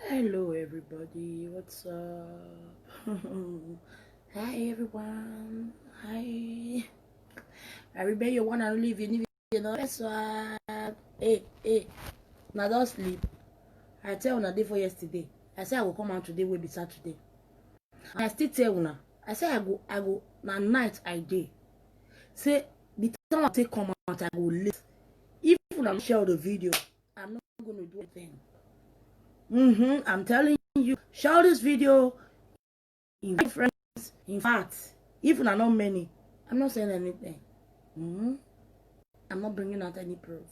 Hello everybody, what's up? Hi everyone. Hi. I remember you wanna leave, you know that's what. Hey, now don't sleep. I tell una day for yesterday. I say I will come out today, will be Saturday. I still tell una. I say I go na night I day. Say the time I take come out, I go late. If una share the video, I'm not gonna do anything. I'm telling you, share this video, invite friends. In fact, if not many, I'm not saying anything. I'm not bringing out any proof.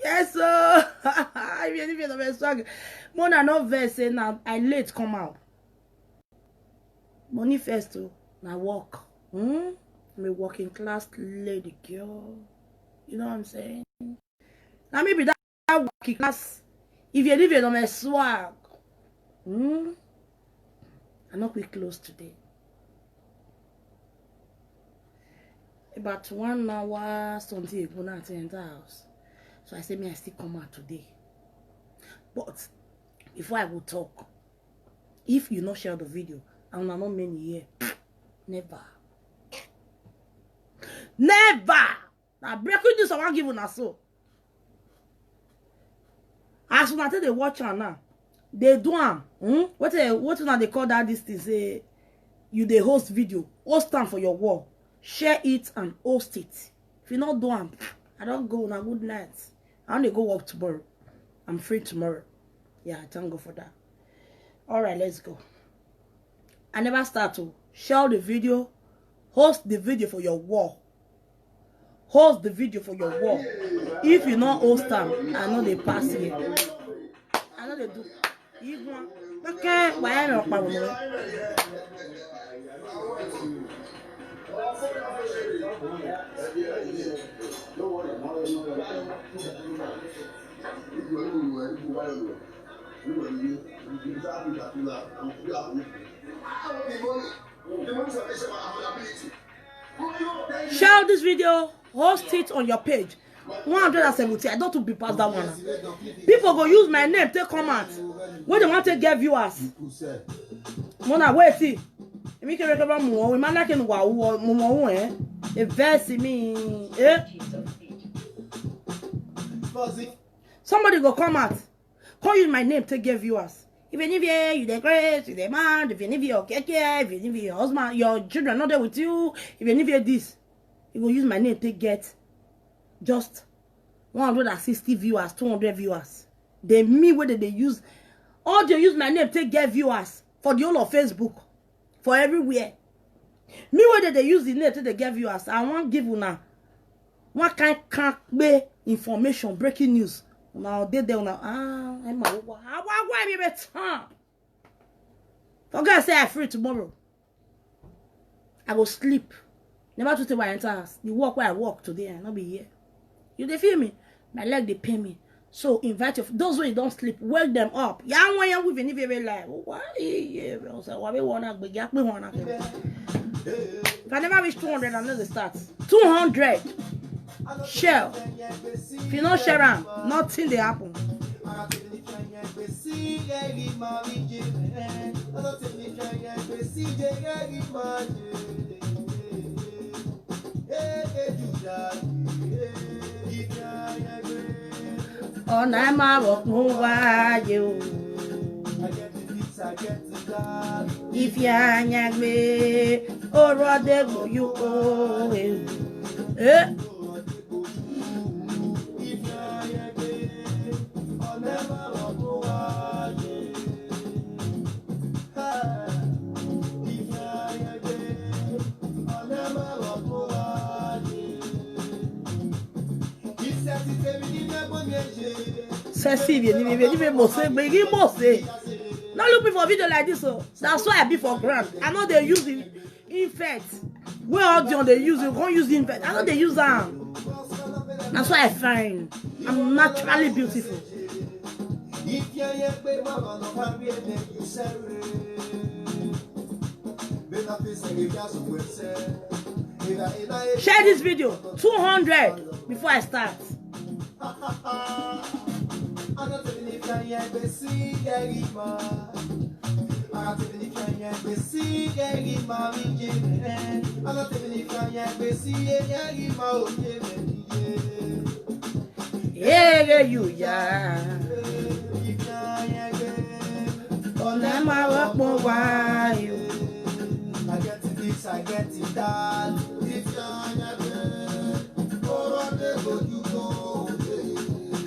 Yes, sir. If you're not strong, more than no verse saying now I late come out. Money first too. Now walk. I'm a working class lady girl. You know what I'm saying? Now maybe that working class. If you live on my swag, I'm not quick close today. About 1 hour something ago now to enter house. So I said, I still come out today. But before I will talk, if you not share the video, and I'm not many here, never. Now breaking news I want give you so. As soon as they watch her now, they do am. What now they call that this thing? Say you the host video, host time for your wall, share it and host it. If you not do am, I don't go now. Good night. I only go work tomorrow. I'm free tomorrow. Yeah, I thank God for that. All right, let's go. I never start to share the video, host the video for your wall. Host the video for your wall. If you not host them, I know they pass here. I know they do. Even okay, why am I not? Share this video, host it on your page. 170. I don't to be past that one. People go use my name, take comment. When they want to get viewers. Mona wait see. Me can recover more. We man can wow more eh. A verse me eh. Somebody go come out. Call you my name to get viewers. Even if you the great, you the man, if you need your keke, if you need your husband, your children not there with you, if you need this, you go use my name to get just 160 viewers, 200 viewers. They me whether they use all they use my name to get viewers for the whole of Facebook, for everywhere. Me whether they use the name to get viewers. I want give you now one kind be information, breaking news. Now they now I'm why be better. For God say I free tomorrow. I will sleep. Never to tell my enter house. The work where I work today and not be here. You they feel me? My leg they pay me. So invite those who don't sleep, wake them up. Yeah, when you with any very life. Why? Yeah, so why we wanna be yak me wanna. If I never reach 200, I know the start. 200. Share. If you not share them, nothing they happen. On I'm out you. If you me, or rather go you go. Eh? Cecilia, not looking for a video like this, so that's why I be for grant. I know they use the infect. Where all they use it, can't use the infect. I know they use them. That's why I find I'm naturally beautiful. Share this video 200 before I start. Yeah, you yeah. On them I work more while. I get it this, I get it that. If you go,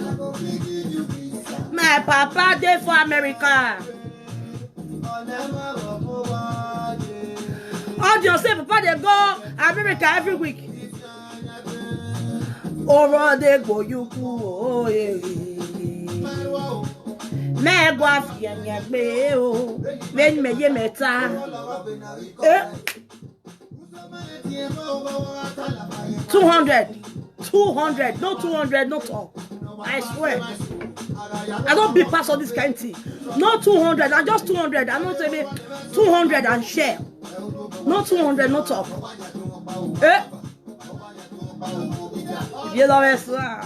I go make you visa. My papa dey for America. Audience say papa dey go America every week. Oro dey go you oh eh. Me go afianya gbe o. Me me ye meta. 200, no 200, no talk. I swear. I don't be past all this kind of thing. No 200, I just 200. I don't say me 200 and share. No 200, no talk. You know it, sir.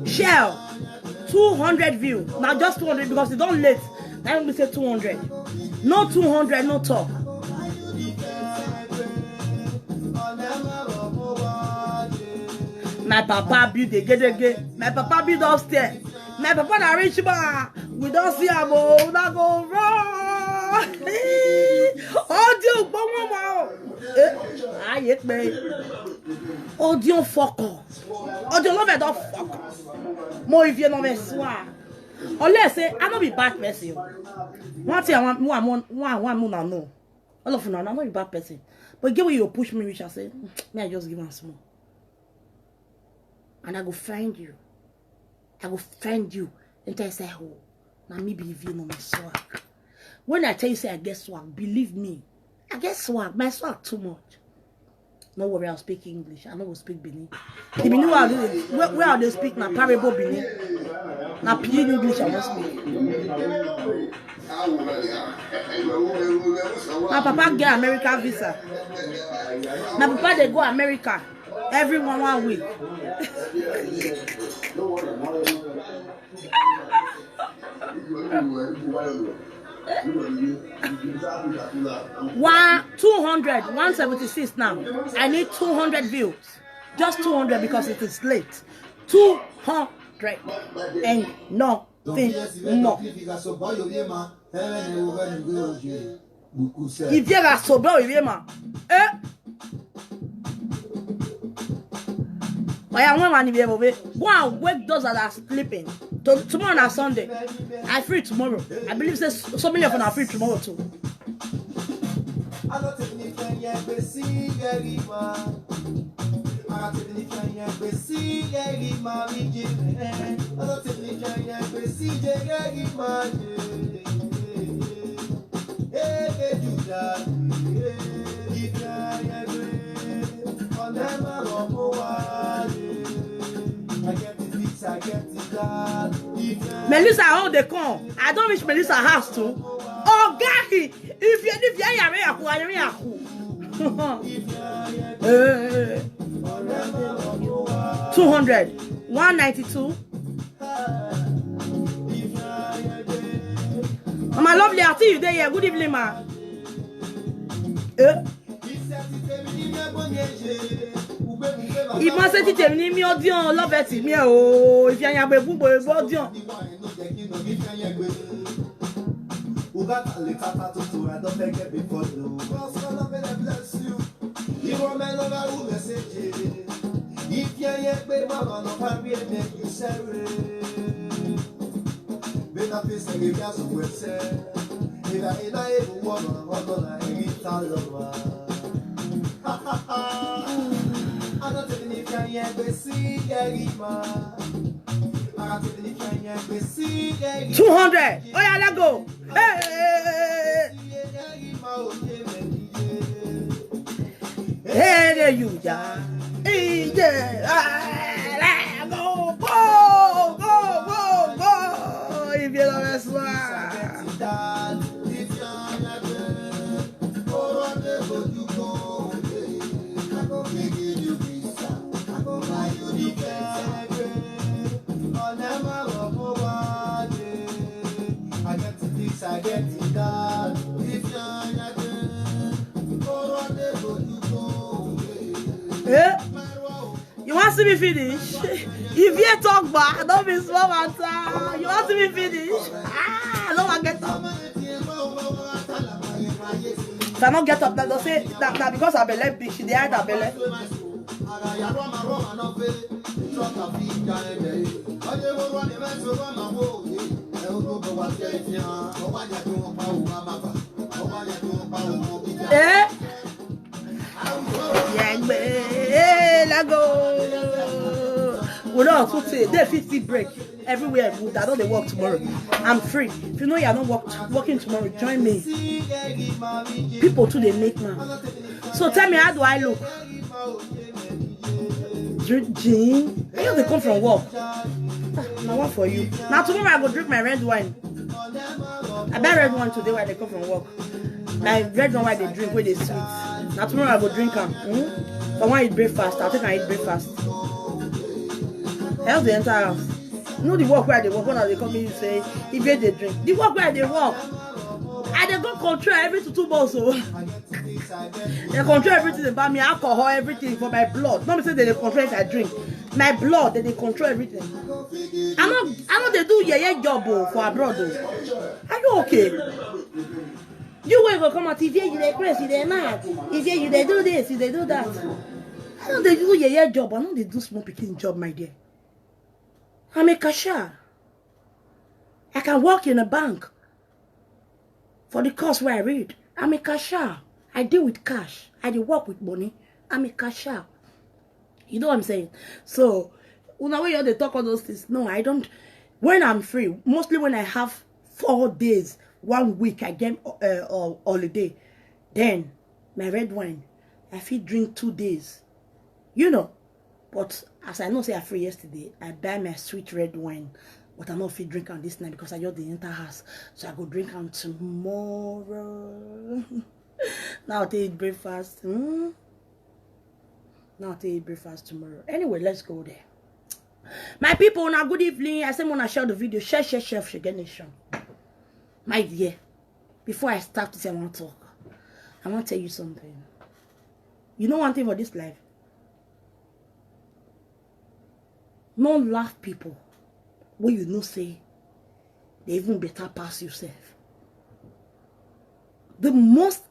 Shell 200 view. Now just 200 because it don't late. Now we say 200. No 200, no talk. My papa build the gate. My papa build upstairs. My papa na rich man. We don't see him. We don't go wrong. Audio, I hate me. Audio fuck off. Audio love it don't fuck off. More if you know me swear. Unless say I don't be bad person. One thing I want to know. All of you know I'm not a bad person. But get where you push me, which I say, may I just give one small. And I go find you. Until I say, oh, now me believe you know my swag. When I tell you say I get swag, believe me. I get swag. My swag too much. No worry, I'll speak English. I know we'll speak Benin. The Benin where I'll speak my parable Benin. Now plain English I won't speak. My papa get American visa. My papa they go America every 1 week. 200, 176 now. I need 200 views. Just 200 because it is late. 200 and nothing more. If you are sober, I go and wake those that are sleeping. Tomorrow na Sunday. I free tomorrow. I believe so many of them are free tomorrow too. Melissa, how they come? I don't wish Melissa house too. Oh, Gary, if you 200, 192. My lovely, I see you there. Yeah. Good evening, ma. If I say to me, me audion, love it, me oh. If you are a boo boy, audion. 200. Oh yeah, let go. Hey, hey, there you are. Hey, yeah. Go, go, go, go, go. If you don't I get it done. Yeah. You want to see me finish? If you talk back, don't be small matter. You want to see me finish? Ah, don't want to get up. If I don't get up, they'll say that because I believe bitch, they hide her belly. Eh? Yeah, let go. We don't also say they 50 break everywhere. I know they work tomorrow. I'm free. If you know you're not working tomorrow, join me. People too they make now. So tell me, how do I look? Jean, I know they come from work. Now what for you? Now tomorrow I go drink my red wine. I buy red wine today when they come from work. My red wine they drink where they sweet. Now tomorrow I go drink them. If I want to eat breakfast, I'll take and eat breakfast. Else the entire house. You know the work where they work when they come in and say if they drink. The work where they work. And they go control every 2 months. So they control everything about me, alcohol, everything for my blood. Not me say they control if I drink. My blood, they control everything. I know they do yeah job for abroad though. Are you okay? You will go come out if you they press, you they mad. If you they do this, if they do that. I know they do yeah job. I know they do small picking job, my dear. I'm a cashier. I can work in a bank for the course where I read. I'm a cashier. I deal with cash. I do work with money. I'm a cashier. You know what I'm saying? So, when they talk all those things, no, I don't. When I'm free, mostly when I have 4 days, 1 week, I get holiday. Then, my red wine, I feel drink 2 days. You know. But as I know, say I free yesterday, I buy my sweet red wine. But I not feel drink on this night because I just the enter house. So I go drink on tomorrow. Now I'll take breakfast. Now I'll take breakfast tomorrow. Anyway, let's go there. My people, now good evening. I say when I share the video, share nation. My dear, before I start to say I want to talk, I want to tell you something. You know one thing for this life? No laugh people. When you know say they even better pass yourself. The most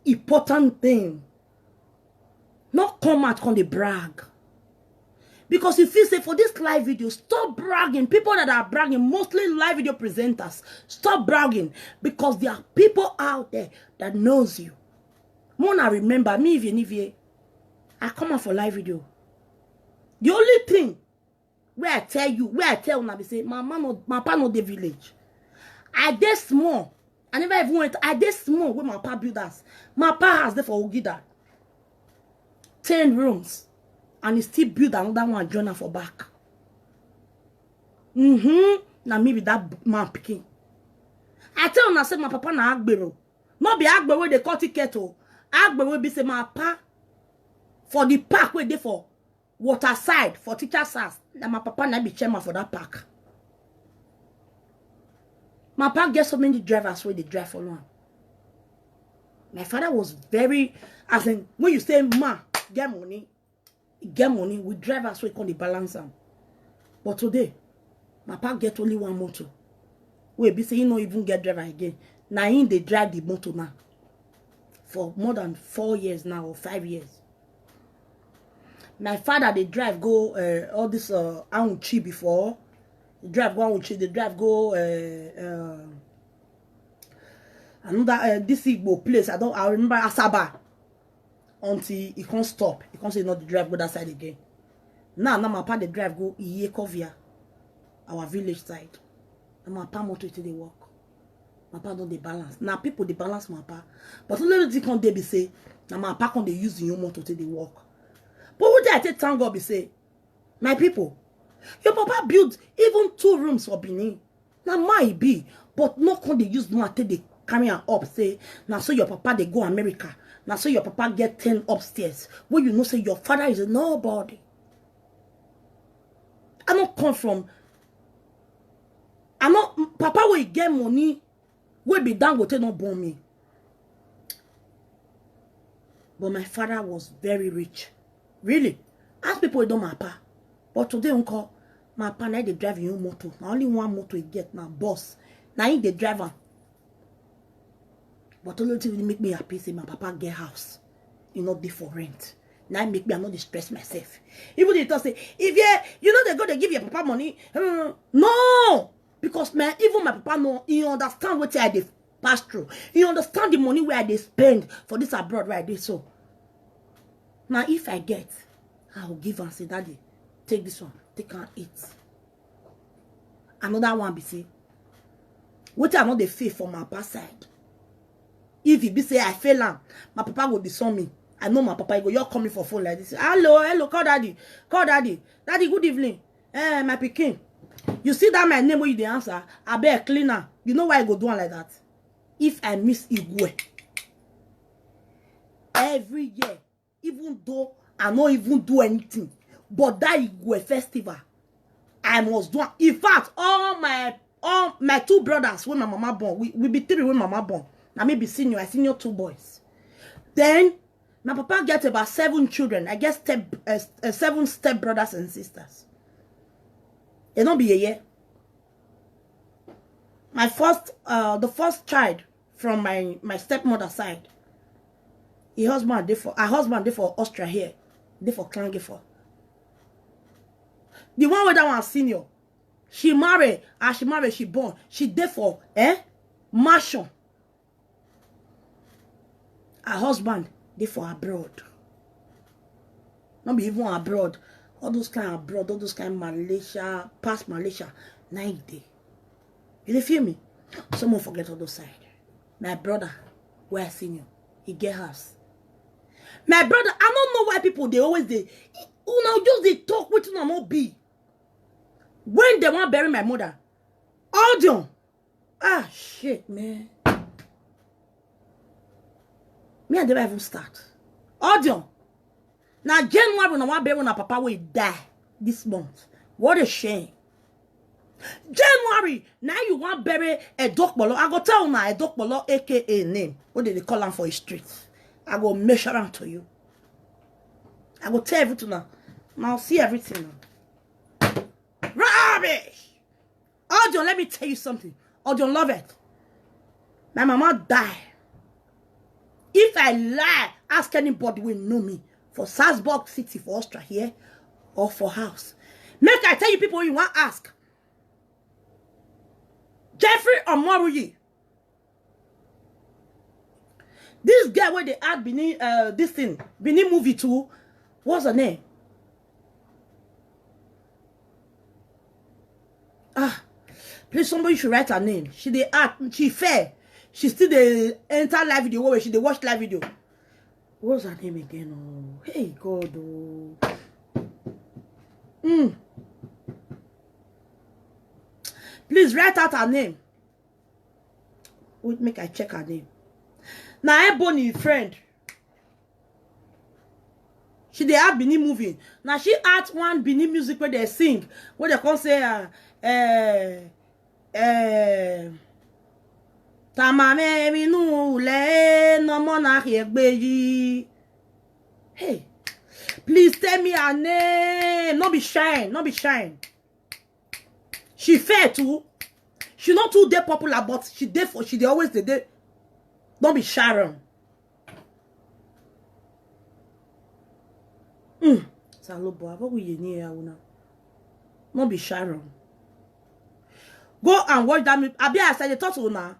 important thing, not come out on the brag. Because if you say for this live video, stop bragging. People that are bragging, mostly live video presenters, stop bragging. Because there are people out there that knows you. Mona remember me if I come out for live video. The only thing where I tell you, where I tell una be say, my papa no the village. I dey small. I never even went. I dey small where my papa build us. My papa has there for Ogida. 10 rooms. And he still build another one joiner for back. Now maybe that man picking. I tell una say my papa na Agbero. Not be Agbero where they call ticket. Agbero will be say my papa for the park where they for water side for teacher's house. That my papa na be chairman for that park. My papa get so many drivers where they drive for long. My father was very, as in when you say ma get money with drivers where you can't balance them. But today, my papa get only one motor. We be saying no even get driver again. Now in they drive the motor now for more than 4 years now or 5 years. My father they drive go all this Auchi before. They drive go Auchi, they drive go another this Igbo place. I remember Asaba until he can't stop. He can't say not the drive go that side again. Now my papa they drive go Iyekovia. our village side. And my pa motor till they work. My pa don't they balance. Now people they balance my pa. But only the can they be say, now my pa can they use your motor till they work. But what I take thank God be say, my people, your papa built even 2 rooms for Benin. Now might be, but no can they use no until they carry am up. Say, now so your papa they go America. Now so your papa get 10 upstairs. Where you know say your father is a nobody. I don't come from. I know papa will get money. Will be down go not born me. But my father was very rich. Really. Ask people don't my pa. But today uncle, my pa now they drive your motor. Now only one motor he get now boss. Now he the driver. But only thing make me happy say my papa get house. You know they for rent. Now make me I not stress myself. Even they talk say, if you know they go they give your papa money. No! Because man, even my papa know he understand what I dey pass through. He understand the money where they spend for this abroad where I did so. Now if I get, I will give and say, Daddy, take this one, take and eat. Another one be say, what I know the faith from my past side. If he be say I fail am, my papa go disown me. I know my papa he go, you're coming for phone like this. Hello, call daddy. Call daddy. Daddy, good evening. My pikin. You see that my name where you the answer? I be a cleaner. You know why I go do like that? If I miss Igwe every year, even though I don't even do anything, but that Igwe festival, I must do. In fact, all my 2 brothers when my mama born, we be 3 when mama born. Now maybe senior, I senior 2 boys. Then my papa get about 7 children. I guess 7 step brothers and sisters. It don't be a year. My first, the first child from my stepmother side, her husband did for Austria here, did for Klagenfurt. The one with that one senior, she married, she born, she did for Marshall. Her husband did for abroad. Not be even abroad. All those kind of abroad, all those kind of Malaysia, past Malaysia, 90. You feel me? Someone forget all those side. My brother, where I seen you, he get house. My brother, I don't know why people they always just they talk with no more be. When they want to bury my mother, audio. Ah shit, man. Me I never even start. Audio. Now January when I want to bury my papa will die this month. What a shame. January, now you want to bury a dog bolo. I go tell now a dog bolo, aka name. What did they call him for his street? I go measure am to you. I go tell everything now. Now see everything now. Rubbish! Audio, let me tell you something. Audio, love it. My mama died. If I lie, ask anybody will know me for Salzburg City, for Austria here, or for house. Make I tell you people you want to ask. Jeffrey Omoruyi. This guy where they add Benin, this thing, Benin movie too. What's her name? Please somebody should write her name. She they act, she fair. She still the enter live video where she they watch live video. What's her name again? Oh, hey God. Oh. Please write out her name. Wait, make I check her name. Now Ebony friend. She they have Benin movie. Now she act one Benin music where they sing. Where they can say Tamame minu le no mona hiegbeji. Hey, please tell me her name. Not be shine, not be shine. She fair too. She not too dey popular, but she dey for she dey always dey. Don't be Sharon. Salobo, what will you need now? Not be Sharon. Go and watch that movie. Abi I said the talk to now.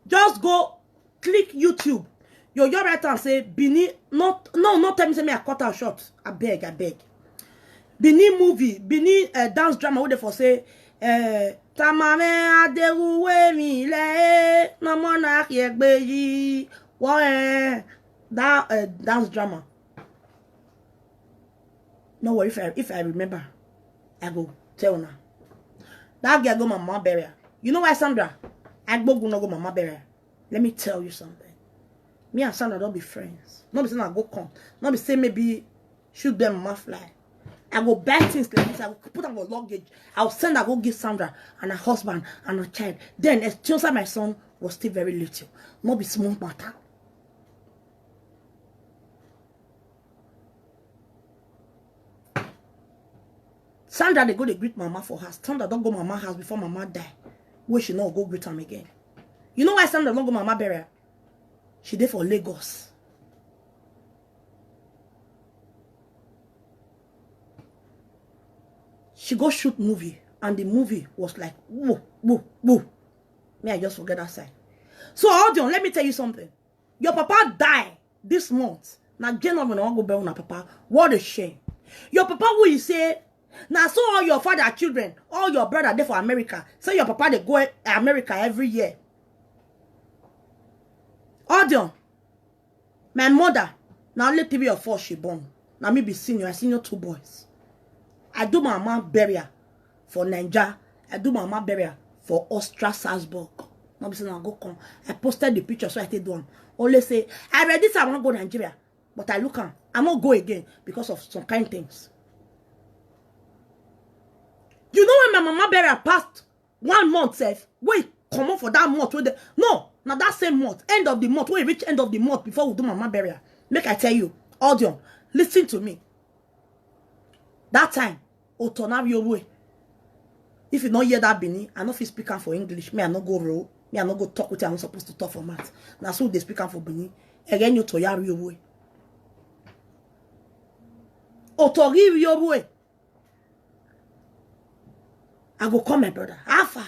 Just go click YouTube. Your right and say Benin. Not tell me say me I cut out short. I beg. Benin movie, Benin dance drama. What they for say Tamame aderuwe mi le no mona kiegbeji. What that's drama. No worry, if I remember, I go tell now. That girl go mama burial. You know why, Sandra? I go mama burial. Let me tell you something. Me and Sandra don't be friends. Not be saying I go come. Not be saying maybe shoot them mama fly. I go buy things like this. I go put on my luggage. I'll send I go give Sandra and her husband and her child. Then as soon as my son was still very little. Not be small matter. Sandra, they go to greet mama for her. Sandra don't go mama house before mama die. Where she not go greet him again. You know why Sandra don't go mama burial? She there for Lagos. She go shoot movie. And the movie was like, whoa, whoa, whoa. Me, I just forget that side. So, Audion, let me tell you something. Your papa died this month. Now, January, when I want to go bury my papa, what a shame. Your papa, who you say, now, so all your father children, all your brother there for America. So your papa, they go America every year. Audion, my mother, now only 3 or 4 she born. Now me be senior, I senior 2 boys. I do my mama burial for Nigeria. I do my mama burial for Austria, Salzburg. Now be saying I go come. I posted the picture so I take one. Only say, I ready so I want to go Nigeria. But I look on. I won't go again because of some kind things. You know when my mama burial passed 1 month, safe. Wait, come on for that month. No, not that same month. End of the month. When we reach end of the month before we do mama burial. Make I tell you, Audion, listen to me. That time, Otonario way. If you not hear that Bini, I know if you speak for English, me I not go roll. Me I not go talk with you. I'm not supposed to talk for math. Now so they speak for Bini. Again you Toyario way. Otonario way. I go call my brother. How far?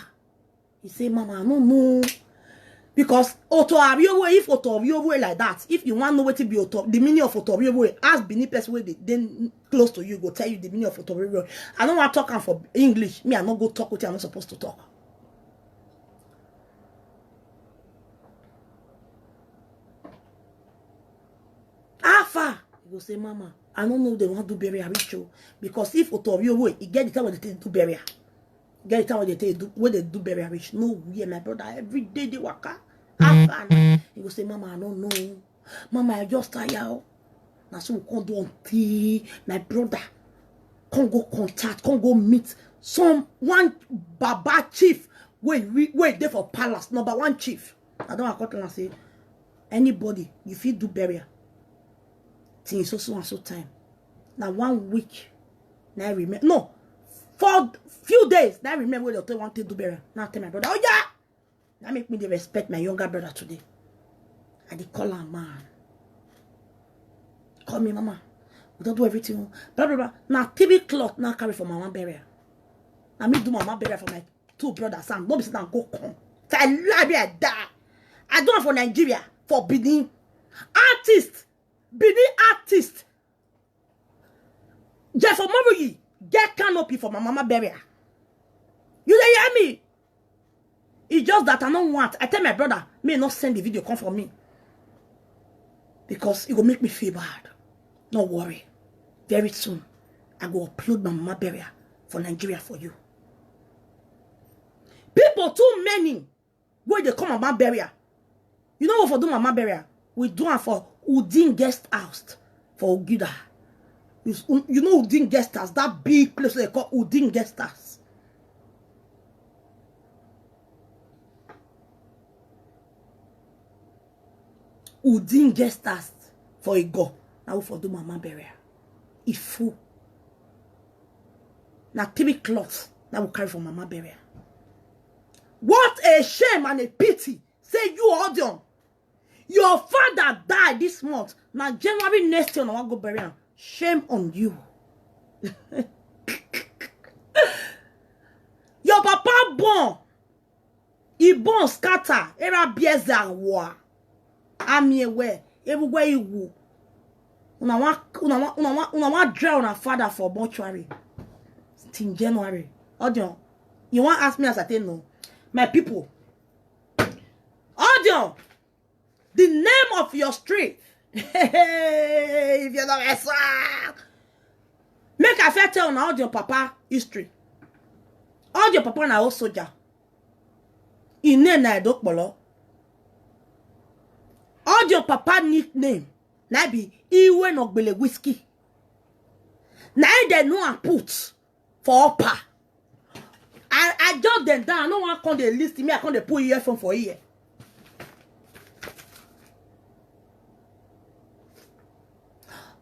He say, Mama, I don't know. Because if Otorio like that, if you want to know what to be the meaning of Otorio, ask Benin person where they then close to you, go tell you the meaning of Otorio. I don't want to talk for English. Me, I not go talk with you. I'm not supposed to talk. How far? He go say, Mama, I don't know they want to do burial ritual. Because if Otorio, he get the time when they do burial. Get the time when they do burial ritual. No, we my brother, every day they work. He go say, Mama, I don't know. Mama, I just tired. Now so we can't do until my brother can't go contact, can't go meet one Baba chief. Wait there for palace, number 1 chief. I don't want to say anybody, you feel do burial. Till so and so time. Now 1 week. Now I remember. No, for few days. Now I remember when they want to do burial. Now I tell my brother, oh yeah. That make me respect my younger brother today. And they call her man. Call me Mama. We don't do everything. Blah blah blah. Now TV cloth now carry for mama burial. Now me do mama burial for my 2 brothers. And don't be sitting and go come. So I lie me, I die. I do it for Nigeria. For Benin. Artist. Benin artist. Jeff Omoruyi. Get canopy for my mama burial. You hear me? It's just that I don't want. I tell my brother, may not send the video come for me. Because it will make me feel bad. Don't worry. Very soon, I will upload my mama burial for Nigeria for you. People too many where they come mama burial. You know what for do mama burial? We do it for Udin guest house for Ogida. You know Udin guest house, that big place they call Udin guest house. Udin guest house for a go. Now for do mama burial. If full. Now TV cloth. Now we carry for mama burial. What a shame and a pity. Say you Audion. Your father died this month. Now January next year I want to go bury him. Shame on you. Your papa born. He born scatter. Era bieza war. Ami aware. Everywhere you go. Una want drown our father for mortuary. It's in January. Audion. You want ask me as I tell no. My people. Audio. The name of your street. If you don't answer. Make I fair tell now your papa history. All your papa na old soldier. Ine na edokpolo. All your papa nickname na be Iwe Nogbele Whiskey. Na they know I put for upper. I jot them down. No one come they list me. I come they put earphone for ear.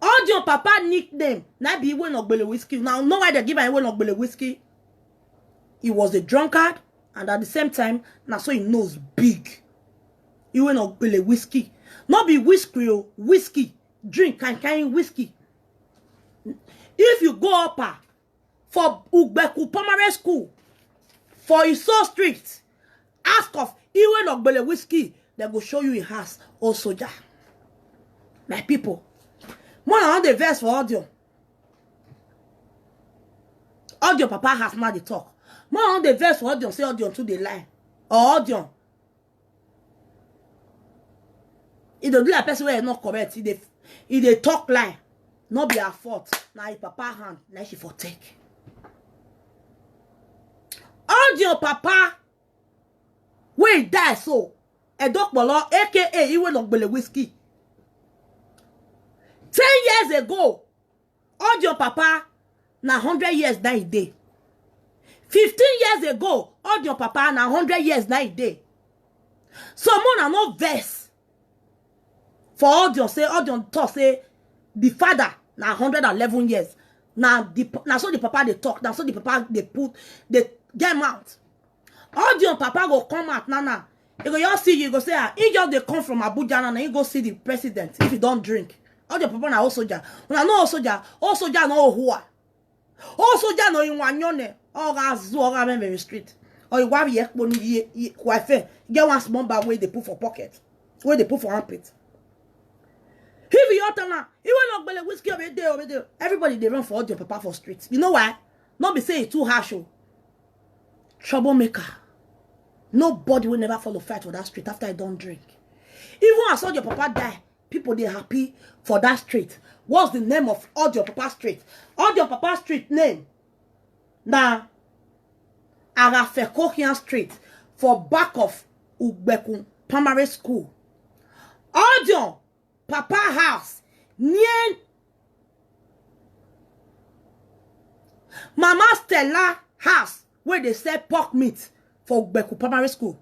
All your papa nickname na be Iwe Nogbele Whiskey. Now know why they give Iwe Nogbele Whiskey. He was a drunkard, and at the same time, now so he knows big. Iwe Nogbele Whiskey. Not be whiskey, whiskey. Drink kind whiskey. If you go up for Ugbeku Primary School, for Iso Street, ask of Iwe Nogbele Whiskey, they go show you a house or soldier. My people, more on the verse for audio. Audio papa has not the talk. More on the verse for audio, say audio to the line. Or audio. It don't do like person where not correct. If they talk lie, not be her fault. Now if papa hand, now she for take. Audio papa, we die so. A dog bolo, aka Iwe Nogbele Whiskey. 10 years ago, audio papa na 100 years na a day. 15 years ago, audio papa na 100 years na a day. So more no verse. For audio say, audio talk say, the father na 111 years. Now so the papa they talk. Now so the papa they put, they get him out. Audio papa go come out now. He go y'all see you go say, he just they come from Abuja now. He go see the president if he don't drink. Audio papa na also soldier. When I know also soldier no who are. Also soldier no in Wanyone. All guys do all very street. Or you want ye quite fair. Get one small bag where they put for pocket. Where they put for armpit. If you ought now, you will not believe whiskey over there. Everybody they run for audio papa for streets. You know why? Not be saying too harsh. Troublemaker. Nobody will never follow fight for that street after I don't drink. Even as audio papa die, people they happy for that street. What's the name of audio papa street? Audio papa street name. Now, Arafekohian Street for back of Ugbeku Primary School. Audio papa house near Mama Stella house where they sell pork meat for Ugbeku Primary School.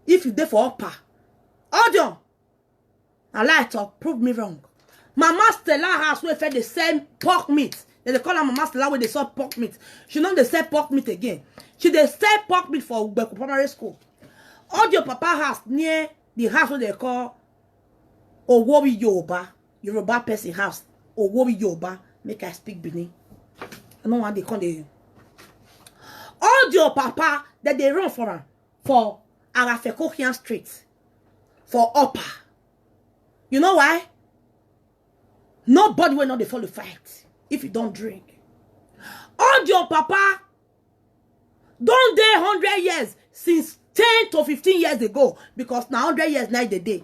If you there for upper, audio, I like to prove me wrong. Mama Stella house where they sell pork meat. They call her Mama Stella where they sell pork meat. She know they sell pork meat again. She they sell pork meat for Ugbeku Primary School. Audio papa house near the house where they call Owobi Yoruba person house. Owobi Yoruba. Make I speak Benin. I don't want they call the audio papa that they run for her for Arafekohian Street for upper. You know why? Nobody will not they follow fight if you don't drink. Audio papa don't day 100 years since 10 to 15 years ago because now 100 years now the day.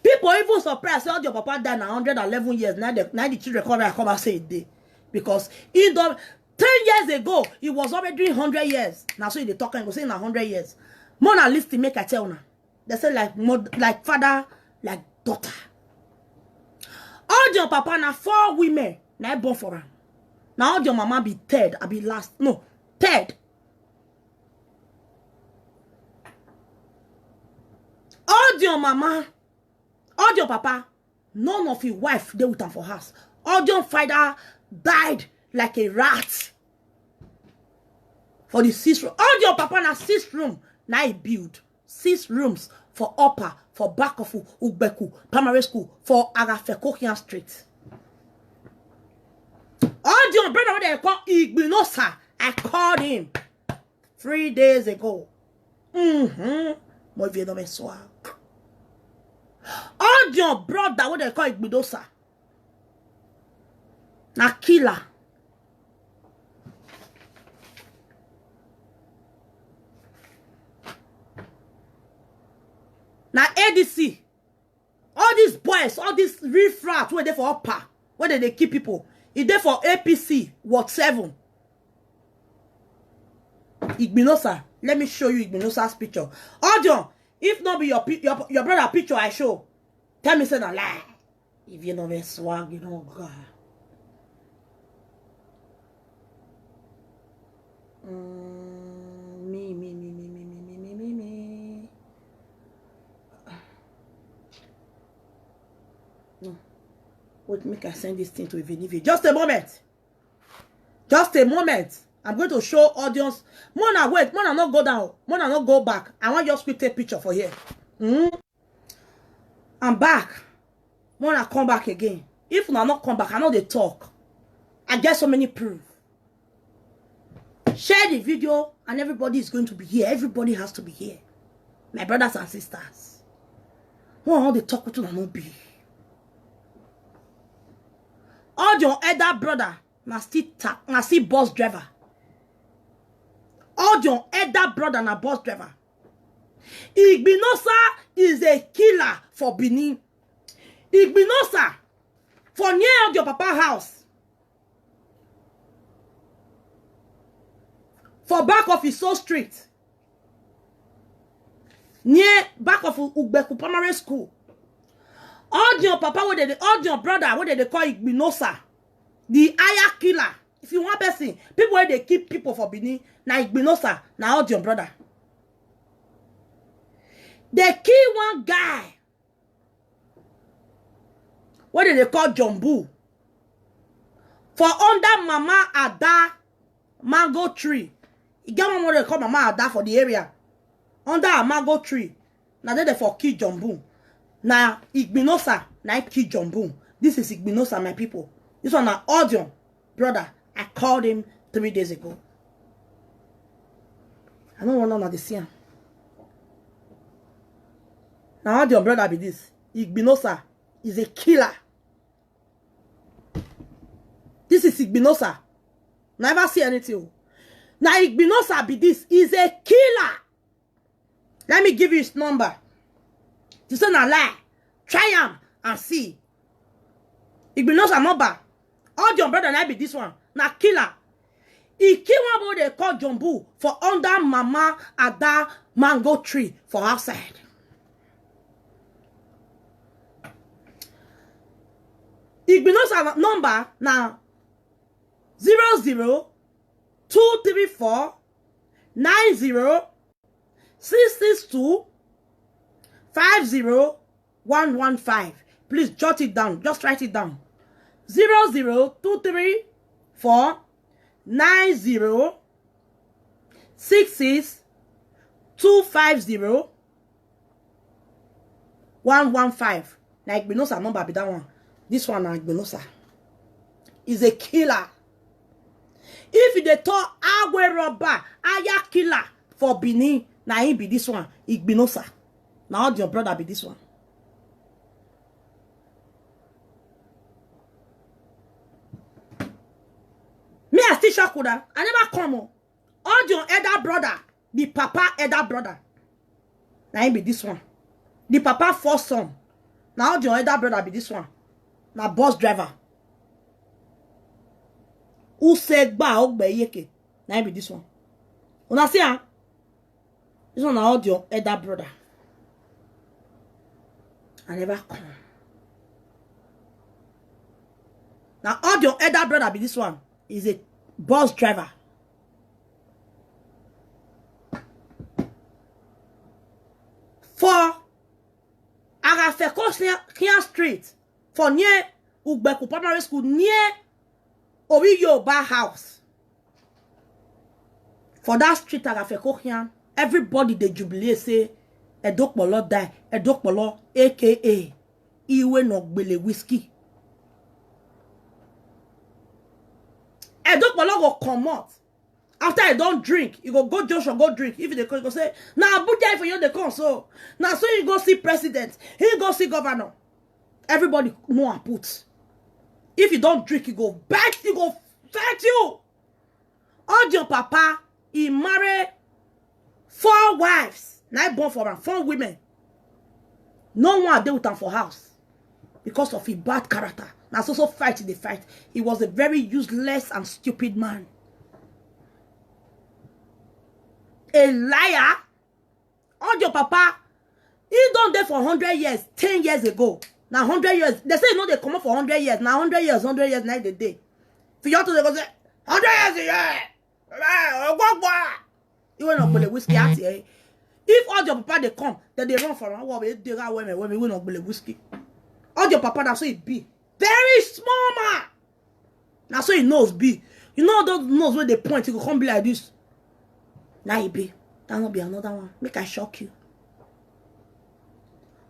People even surprised audio papa died now 111 years now the children come and say a day because he don't 10 years ago he was already doing 100 years. Now so they talking go say now 100 years. More than list to make I tell now. They say like father, like daughter. Audio papa na 4 women na born for her. Now audio mama be third, I be last. No, third. Audio mama, audio papa, none of his wife they with him for house. Audio father died like a rat. For the 6 room. Audio papa na 6 room. Now he build 6 rooms for upper, for back of Ugbeku Primary School, for Arafekohian Street. Audio brother what they call Igbinosa. I called him 3 days ago. Moi viens dans mes soirs. Audio brother what they call Igbinosa. Na killer. Now ADC. All these boys, all these riffraff, where they for upper, where they keep people. If they for APC, Ward 7. Igbinosa. Let me show you Igbinosa's picture. Audio, if not be your brother picture I show, tell me say no lie. If you know the swag, you know God. Me. No. Wait, make I send this thing to Ivinivi. Just a moment. Just a moment. I'm going to show audience. Mona, wait. Mona, not go down. Mona, not go back. I want just quick take picture for here. I'm back. Mona, come back again. If Mona not come back, I know they talk. I get so many proof. Share the video and everybody is going to be here. Everybody has to be here. My brothers and sisters. All they talk to not be. All your elder brother na still bus driver. All your elder brother na bus driver. Igbinosa is a killer for Benin. Igbinosa for near your papa house. For back of his so street. Near back of Ugbeku Primary School. All your papa, all your brother, what they call Igbinosa. The Aya killer. If you want person, people where they keep people for Benin, na Igbinosa, na all your brother. They kill one guy. What they call Jumbu. For under Mama Ada mango tree. You get one more they call Mama Ada for the area. Under a mango tree. Now they for kill Jumbu. Now Igbinosa, now kill Jumbu. This is Igbinosa, my people. This one an audio, brother. I called him 3 days ago. I don't want none of the same. Now audio, brother, be this. Igbinosa is a killer. This is Igbinosa. Never see anything. Now Igbinosa be this. Is a killer. Let me give you his number. This is not a lie. Try him and see. Igbinosa number. All your brother and I be this one. Now killer. He kill one boy they call Jumbu for under Mama Ada mango tree for outside. Igbinosa number now 00234 662 50115. Please jot it down. Just write it down. 00234 66 250 115. Now Igbinosa number be that one. This one now Igbinosa is a killer. If they talk Awe robber, Aya killer for Benin, now he be this one, Igbinosa. Now your brother be this one. Me I still shock with that. I never come on. All your elder brother, the papa elder brother. Now he be this one. The papa first son. Now your elder brother be this one. Now bus driver. Who said ba ogbe yeke? Now he be this one. Una see ah? This one now your elder brother. I never come. Now all your elder brother be this one. Is a bus driver. For Agafeko Kian Street, for near Ugbeku Primary School, near Oriyoba House. For that street Agafeko Kian, everybody they jubilate say Edokpolo die, Edokpolo aka Iwe Nogbele whiskey. Edokpolo go come out. After I don't drink, you go Joshua go drink. If they go say, now Abuja for you they come so. Now so you go see president, he go see governor. Everybody know and put. If you don't drink, you go bite, you go fight you. All your papa, he married 4 wives. Now born for him, 4 women. No one deal with him for house because of his bad character. Now so fight the fight. He was a very useless and stupid man. A liar. All your papa, he done there for 100 years, 10 years ago. Now 100 years. They say no, they come up for 100 years. Now 100 years night the day. For you to go say 100 years a year. You will not believe whiskey out here. If all your papa they come, then they run for a while. They got women will not believe whiskey. All your papa that's so it be very small man. Now so he knows be. You know those nose where they point, he will come be like this. Now he be. That will be another one. Make I shock you.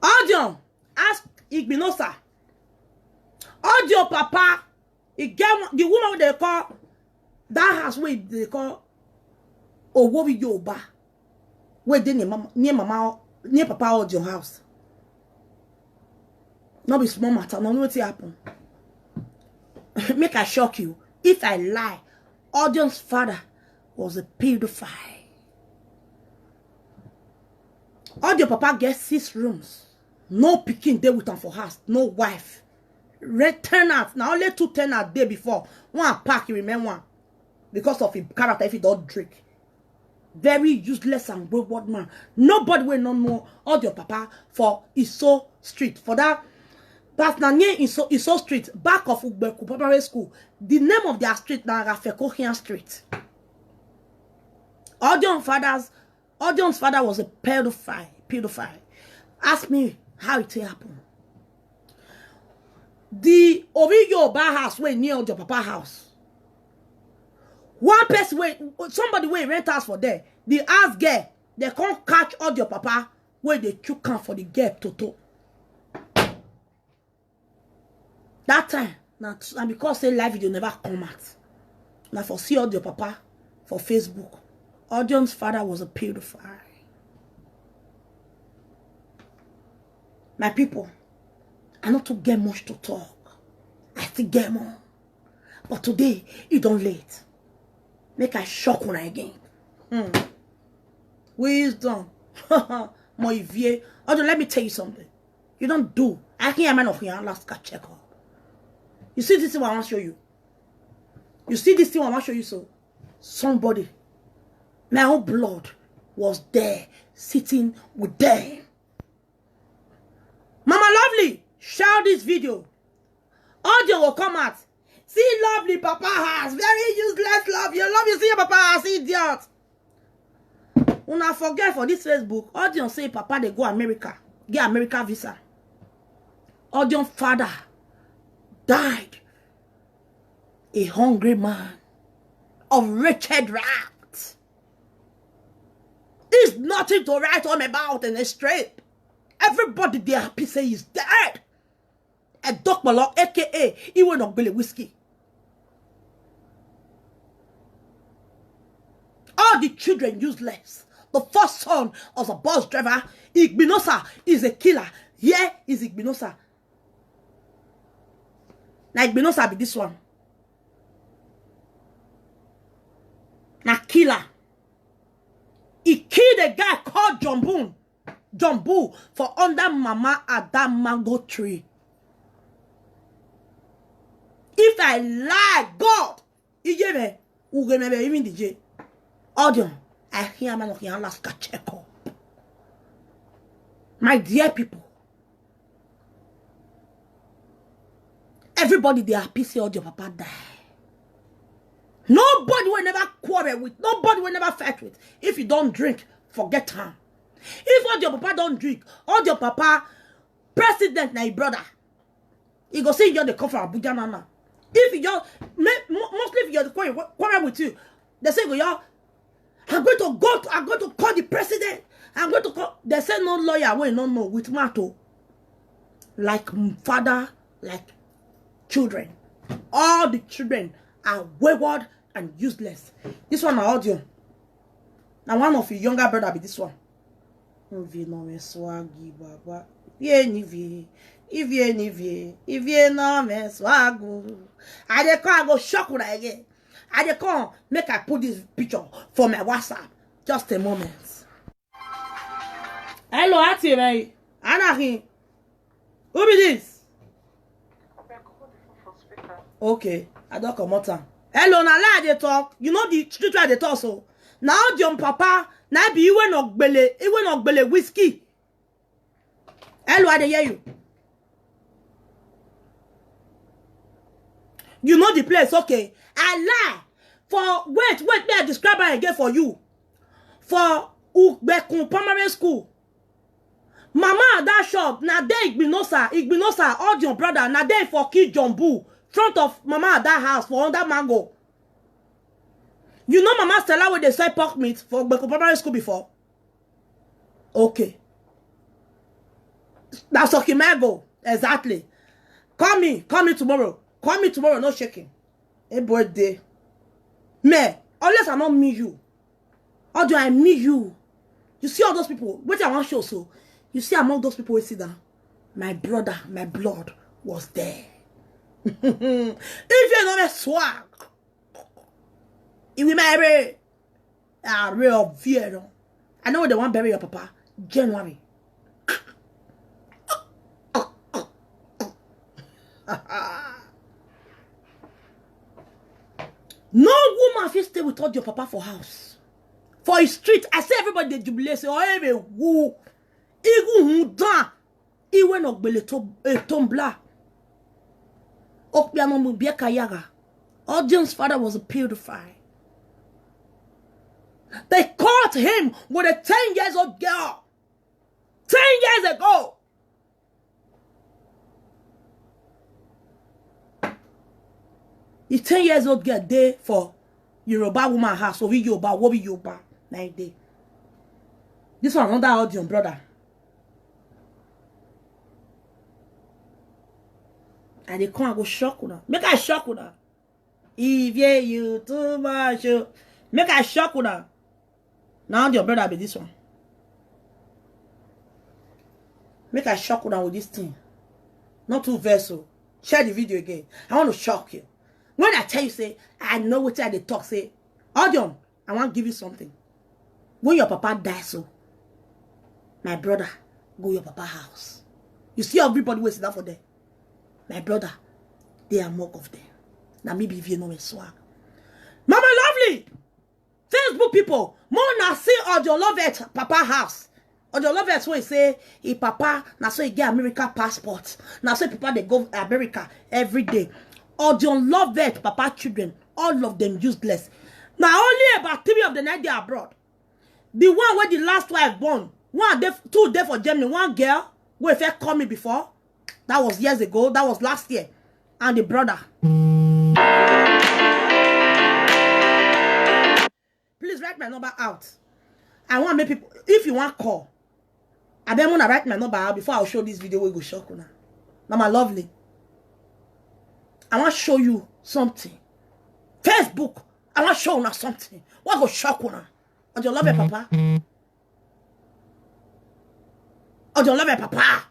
Audio, ask Igbinosa. Audio papa, he get the woman they call that house where they call Owowi Yoba. Where they near mama near papa audio house. Not be small matter. No what happen. Make I shock you. If I lie, Audion's father was a pedophile. Audio papa gets 6 rooms. No pikin there with him for house. No wife. Red tenants. Now only 2 tenants day before. One pack, you remember one. Because of his character if he don't drink. Very useless and wayward man. Nobody will not know Audio papa for Iso Street. For that. That's now near Iso Street. Back of Ugbeku Primary School. The name of their street now Rafekohian Street. Audion's father was a pedophile. Ask me how it happened. The Owowi Yoba house where near your papa house. One person somebody will rent house for there. The house girl, they can't catch all your papa where they chook for the girl toto. That time, now because say live video never come out. Now for see all your papa for Facebook. Audion's father was a pedophile. My people, I not to get much to talk. I still get more. But today, it don't late. Make I shock one again. Wisdom. My vie. Audion, let me tell you something. You don't do. I can't man of your last check up. You see this thing I want to show you. You see this thing I want to show you so. Somebody. My own blood was there, sitting with them. Mama Lovely, share this video. Audio will come out. See Lovely papa has very useless love. You love you see your papa has idiot. Una forget for this Facebook. Audio say papa they go America, get America visa. Audio father died. A hungry man of wretched rat. There's nothing to write home about in a strip. Everybody there happy say he's dead. A Doc Malok, aka he will not believe whiskey. All the children useless. The first son of a bus driver, Igbinosa, is a killer. Here is Igbinosa. Now Igbinosa be this one. Now killer. He killed a guy called John Boo for under mama at that mango tree. If I lie, God, he gave me, who remember even the J. Audio, I hear man of your last check up. My dear people, everybody they are PC Audio papa die. Nobody will never quarrel with. Nobody will never fight with. If you don't drink, forget him. If Audio papa don't drink, Audio papa, president na your brother. He go say you're the come from Abuja Nana. If you just, mostly if you're the quarrel with you, they say, I'm going to call the president. I'm going to call, they say no lawyer, we no know, with matter. Like father, like children. All the children are wayward and useless. This one are Audio. Now one of your younger brother be this one. If you know me swaggy, baba. If you know me swaggy. I dey come go shock you again. I dey come make I put this picture for my WhatsApp. Just a moment. Hello, Auntie, man. Anahi. Who be this? Okay, I don't come out. Hello, na lie they talk. You know the street where they talk so. Now your papa, now be even not bele whiskey. Hello, I dey hear you. You know the place, okay? I lie. For wait, may I describe it again for you. For Ubekun primary school. Mama that shop, na there Igbinosa, all your brother, na there for Kid Jumbu, front of Mama that house for under mango. You know Mama Stella where they sell pork meat for Ubekun primary school before? Okay. That's Okimago. Exactly. Call me tomorrow. Call me tomorrow, no shaking. A birthday. Me, unless I don't meet you. How do I meet you? You see all those people, which I want to show so. You see among those people we see that my brother, my blood was there. If you know me swag, it will marry a real fear. I know they want to bury your papa January. No woman fit stay without your papa for house. For his street, I say everybody they jubilate say, oh, hey, woo. Igu hudan. Iwe no gbele tombla. Okbiano mubieka yaga. Audion's father was a pedophile. They caught him with a 10 years old girl. 10 years ago. The 10 years old girl there for Yoruba woman house. So we Yoruba, what we Yoruba. 9 day. This one another audio, brother. And they come and go shock una. Make I shock una. If you too much, make I shock una. Now your brother be this one. Make I shock una with this thing. Not too vessel. Share the video again. I want to shock you. When I tell you, say, I know what they talk, say, audio, I want to give you something. When your papa dies, so, my brother, go your papa house. You see everybody waiting down for them. My brother, they are mock of them. Now maybe if you know me swag. Mama Lovely! Facebook people, more now see audio love it, papa house. Audio love it, so he say, he papa, now so he get America passport. Now so people they go America every day. Audio love it, papa children, all of them useless. Now only about 3 of the night they are abroad. The one where the last wife born, 2 days for Germany, one girl, who if call me before, that was years ago, that was last year, and the brother. Please write my number out. I want to make people, if you want call, I don't want to write my number out before I'll show this video where you go shock now. Mama Lovely. I want to show you something. Facebook, I want to show you something. What go shock you now? Oh, you love it, papa? Oh, you love it, papa?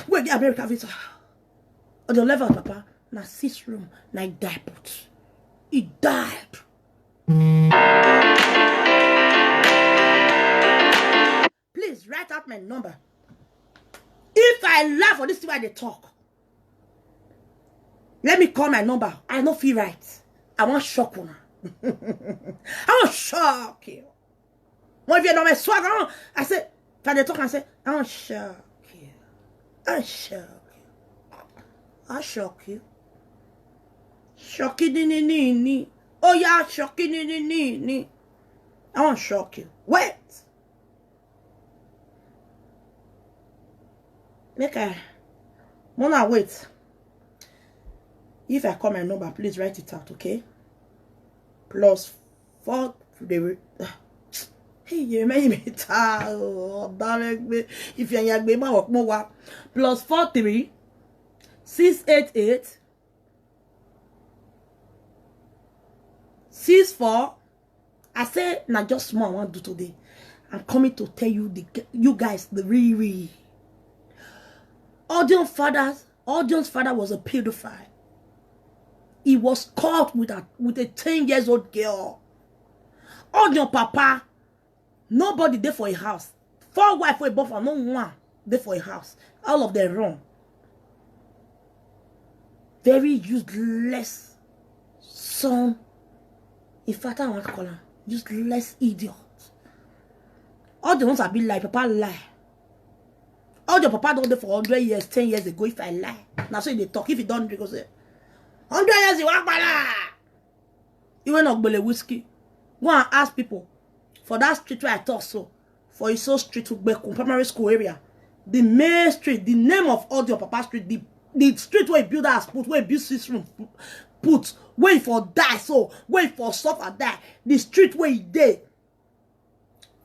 Where the American visa? Oh, you love it, papa? Na 6 room, na he died. He died. Please write out my number. If I laugh for this thing why they talk, let me call my number. I know feel right. I want shock you. I want shock you. When you know my swag, I say, when they talk, I say, I want shock you. I shock you. I shock you. Shocky ni. Oh yeah, shocky ni. I want shock you. Wait. Make I wanna wait. If I call my number, please write it out, okay? +4 hey, you may be if you're young, +43 688 64. I say now just small I want to do today. I'm coming to tell you you guys the real. Audion's father was a pedophile. He was caught with a 10 years old girl. Audion papa, nobody there for a house. 4 wife for a buffer, no one. they for a house. All of them wrong. Very useless son. In fact, I want to call him useless idiot. All the ones have been like, Papa lie. All your papa don't do for 100 years, 10 years ago, if I lie. Now so they talk, if you don't drink, say, 100 years, you walk by lie. You went up with whiskey. Go and ask people. For that street where I talk so, for Iso Street to Bekum primary school area, the main street, the name of all your papa street, the street where you build house put, where you build 6 room put, where you for die, so where you for suffer die, the street where you dey.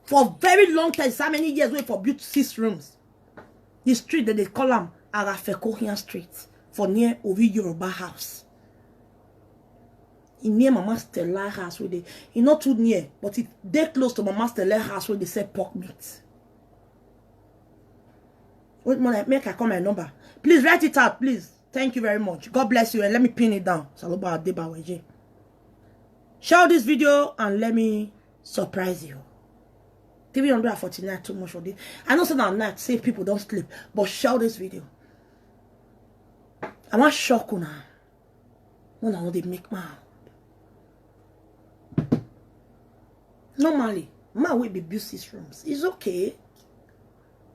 For very long time, so many years, where you for build 6 rooms. The street that they call them Arafekohian Street, for near Ovi Yoruba house. In near Mama Stella house where they, it's not too near, but it they close to Mama Stella house where they sell pork meat. Wait, make I call my number. Please write it out, please. Thank you very much. God bless you, and let me pin it down. Saloba Adeba Weje. Share this video and let me surprise you. 349 too much for this. I know some at night say people don't sleep, but share this video. I want shock on her. When I know they make my normally, my will be built 6 rooms. It's okay.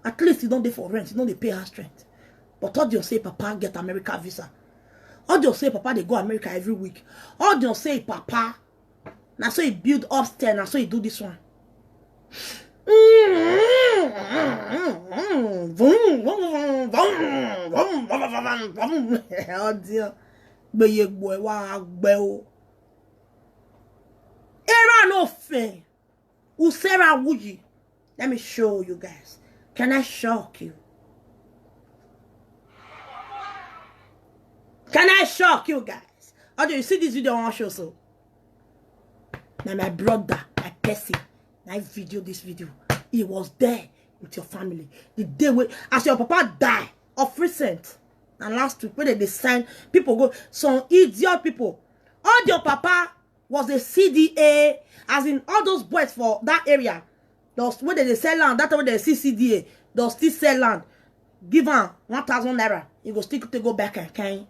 At least you don't pay for rent, you don't pay house rent. But all you say Papa get America visa. All you say Papa they go America every week. All you say Papa now so he build upstairs, now so he do this one. Oh dear. Beye boy wa gbe o. Era no fe. Usera wuji. Let me show you guys. Can I shock you? Can I shock you guys? How do you see this video I want to show so? Now my brother, my Percy, I video this video. He was there with your family. The day when as your papa died of recent. And last week when they sign, people go, some idiot people. All your papa was a CDA, as in all those boys for that area. Those when they sell land, that's when they see CDA, they'll still sell land. Give them 1,000 naira. You go still to go back and can.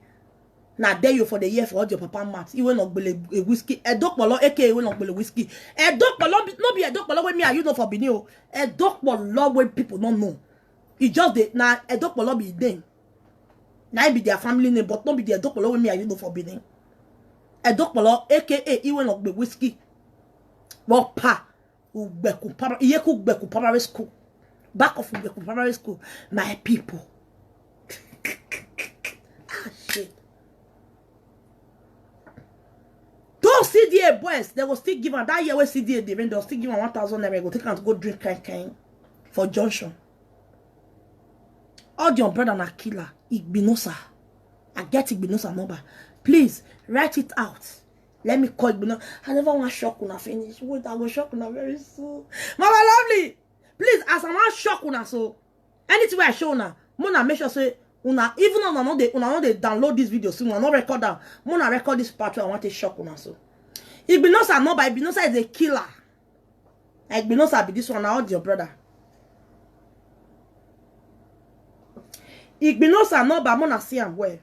Now there you for the year for all your papa maths. You will not believe a whiskey. A dog polo, aka will not believe whiskey. A dog polo, no be a dog polo with me. You know for Benio. A dog polo when people don't know. It just the now a dog polo be them. Now be their family name, but not be their dog polo with me. You know for Benio. A dog polo, aka he will not be whiskey. Well, pa. Yeku beku primary school. Back of beku primary school. My people. Ah shit. Those CDA boys, they will still give them that year where CDA they will still give them 1,000 naira. Go take them to go drink kind for Junction. All your brother na killer. Igbinosa. I get Igbinosa number. Please write it out. Let me call Igbinosa. I never want shock when I finish. Wait, I will shock when I very soon. Mama lovely. Please, as I want shock when I so anything I show now, Mona make sure say una even on another they download this video so una not record down. Mona record this part where I want to shock una so. Igbinosa no, but Igbinosa is a killer. Igbinosa be this one now, your brother. Igbinosa no, but Mona see am well.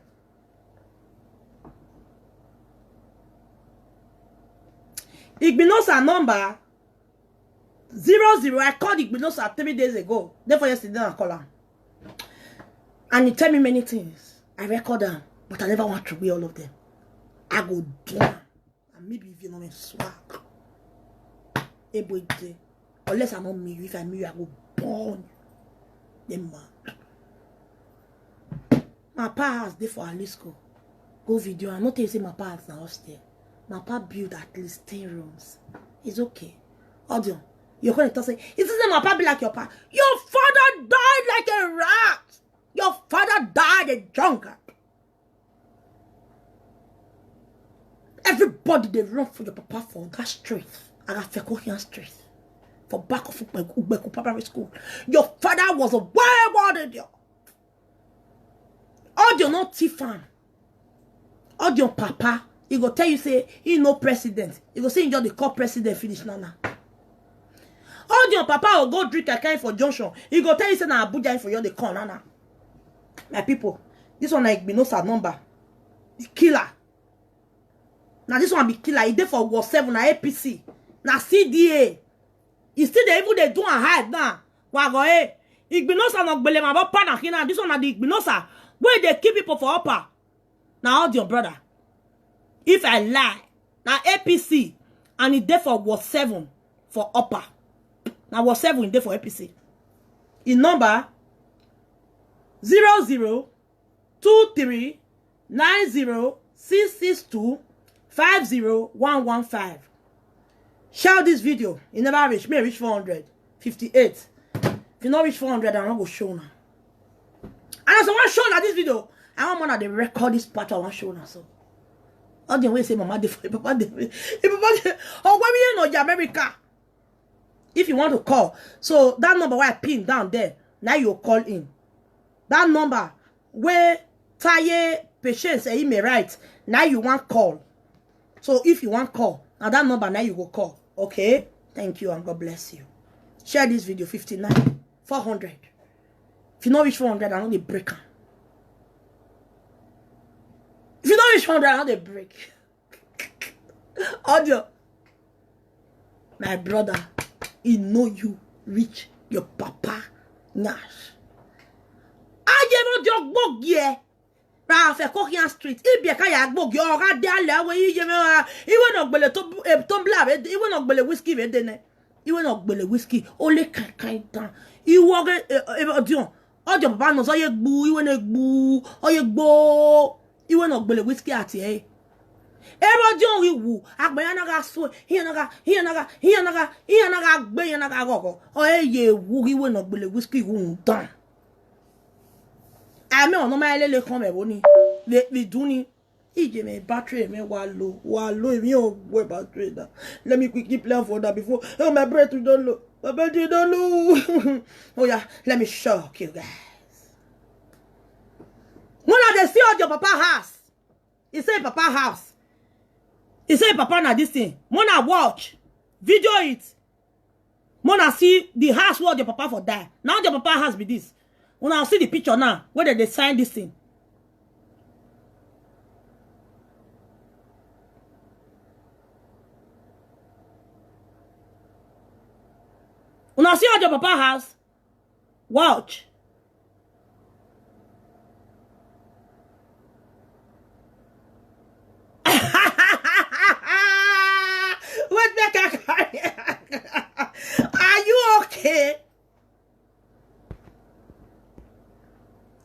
Igbinosa number 00. I called Igbinosa 3 days ago. Therefore yesterday I call him. And he tell me many things. I record them, but I never want to be all of them. I go do them. And maybe if you know me swag. Unless I'm not me, if I'm me, I go burn them man. My pa house there for Alisco. Go video. I'm not telling you say my pa house now upstairs. My pa build at least 10 rooms. It's okay. Audio. You're going to talk say, it isn't my pa be like your pa. Your father died like a rat. Your father died a drunkard. Everybody they run for your papa for that street. I got Fekohian Street. For back of Ubeku primary school. Your father was a wayward idiot. Audio not Tifan. Audio papa. He go tell you say he no president. He go say he just the call president finish nana. All your papa will go drink a kind for junction. He go tell you say na Abuja for you the corner now. My people, this one like Binosa number. Killer. Now this one be killer. He there for War 7 na APC. Na CDA. He still there even they do and hide now. Wago eh. Igbinosa no gbele ma ba na kina. This one na the Igbinosa. Where they keep people for upper. Now all your brother. If I lie, now APC and it there for War 7 for upper. Now War 7 in there for APC. In number 00239066250115. Share this video. You never reach me. Reach 458. If you not reach 400, I'm not going to show now. And as I want to show now this video, I want one of the record this part I want to show now. So, all the way say, Mama, Papa, oh, when we in America, if you want to call, so that number where I pin down there, now you call in. That number where Taye Patience say me right, now you want call. So if you want call, now that number now you go call. Okay? Thank you and God bless you. Share this video 59 400. If you not reach 400, I know they break. If you not reach 400, I know they break. Audio. My brother, he know you reach your papa Nash. I never jog bog ye. Rafe Kokian Street. If you can't bog your rat there, where you will not be a tumbler, you will not be a whiskey, you will not be a whiskey, only kind down. You walk a all your papa knows all your boo, you want a boo, or your bo, you will not be a whiskey at ye. Ever John, you woo, Akbayanaga, so here naga, bayanaga go, or ye woo, you will not be a whiskey wound done. I mean, no matter le come boni. Le duni. Ije me battery me wallow. If you go battery that. Let me quickly plan for that before. Oh, my battery don't low. My battery don't low. Oh yeah, let me shock you guys. When they see out your papa house, he say papa house. He say papa na this thing. Mona watch, video it. Mona see the house where your papa for die. Now your papa house be this. When I see the picture now, whether they sign this thing. When I see how your papa house, watch. Wait, are you okay?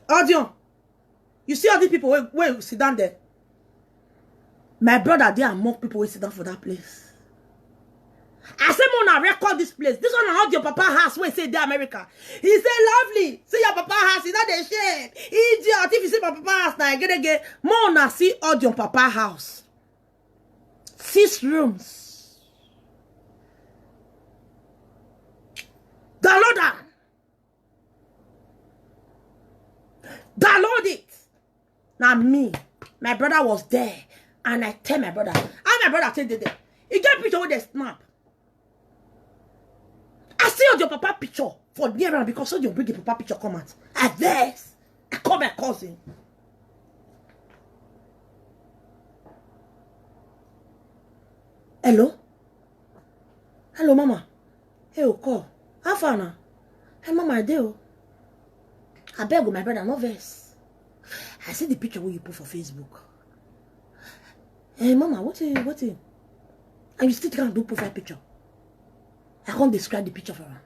Audio, you see all these people where sit down there. My brother, there are more people who sit down for that place. I say, Mona, record this place. This one how your papa house where say the America. He say lovely. See your papa house, is not the shame. Idiot, if you see my papa house now, get. Mona see all your papa house. 6 rooms. Download that. Download it. Now me, my brother was there, and I tell my brother, and my brother said there. He get picture with the snap. I see your papa picture for near because so you bring the papa picture come out. At this, I call my cousin. Hello? Hello, mama. Hey, call. How far now? Hey, mama, I do. I beg my brother, no verse. I see the picture where you put for Facebook. Hey, mama, what is? And you still can't do profile picture. I can't describe the picture for her.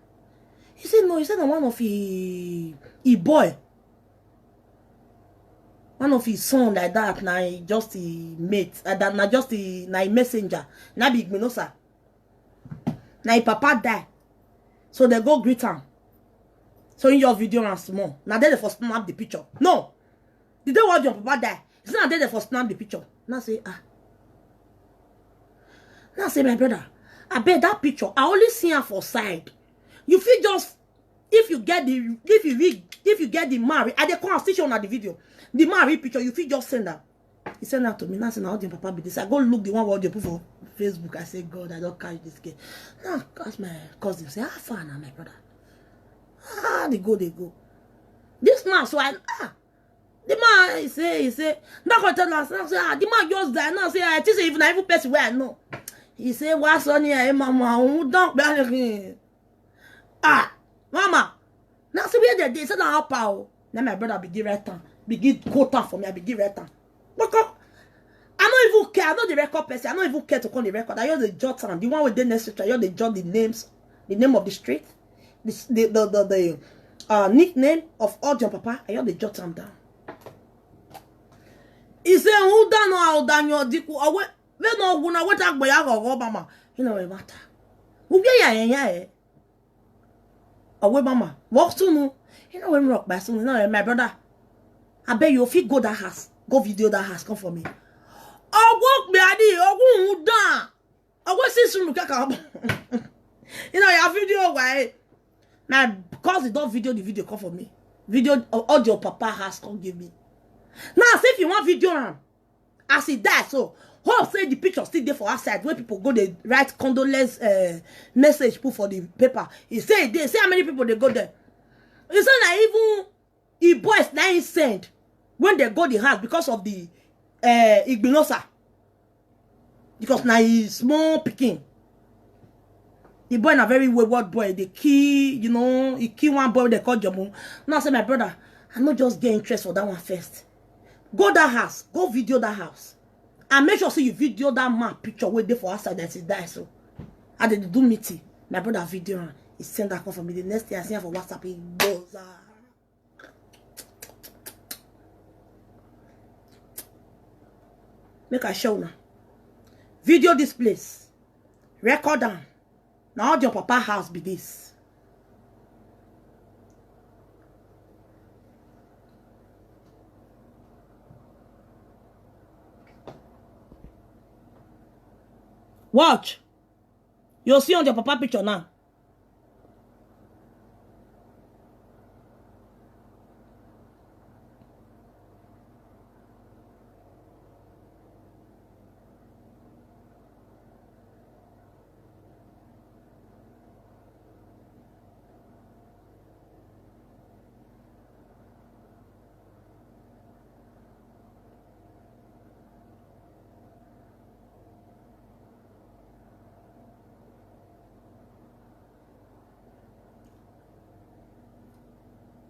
He said, no, he said, one of his boy. One of his son like that, now just the mate. That now just the messenger. Now big Minosa. Now his papa die. So they go greet him. So in your video and small. Now they for snap the picture. No. Did they watch your papa die? It's not they for snap the picture. Now say, Now say, my brother, I bet that picture, I only see her for side. You feel just, if you get the marry, at the conversation of the video, the marry picture, you feel just send her. He sent that to me. Now, I said, now, audio papa be this. I go look the one where audio put for Facebook. I say, God, I don't catch this girl. Now, ask my cousin. Say, how far now, my brother? Ah, they go. This man, so the man, he say, not going to tell us. Now, say, the man just died. Now, say, I think even I even person where I know. He say, what's on here, mama? Don't be mama. Now, see, where they say, now, power. Now, my brother begin right time. Begin quota for me. I begin right time. Because I don't even care. I know the record person. I don't even care to call the record. I just the jot down. The one with the necessary. I just the jot the names, the name of the street, the nickname of all your papa. I just the jot them down. He say, who don't know how done your dick? We no gonna what talk by Obama. You know what matter? Who yeah. Away mama. Walk to no. You know when rock by soon. You know my brother. I bet you if you go that house, go video that house. Come for me. Oh, walk me adi. Oh, who done? I go see some look at you know your video why? Now because you don't video the video. Come for me. Video all your papa has come give me. Now see if you want video as he die so. Hope say the picture still there for outside where people go they write condolence message put for the paper. He say they say how many people they go there. He say that even he boys 9 cents when they go the house because of the Igbinosa. Because now he's small picking. The boy na very wayward boy. The key, you know, he key one boy they call Jomo. Now I say my brother, I not just get interest for that one first. Go that house, go video that house. And make sure so you video that man picture where they for outside that he die so. I did do meeting. My brother video he send that call for me. The next day I see him for WhatsApp he goes make a show now. Video this place. Record down. Now your papa house be this. Watch. You'll see on your papa picture now.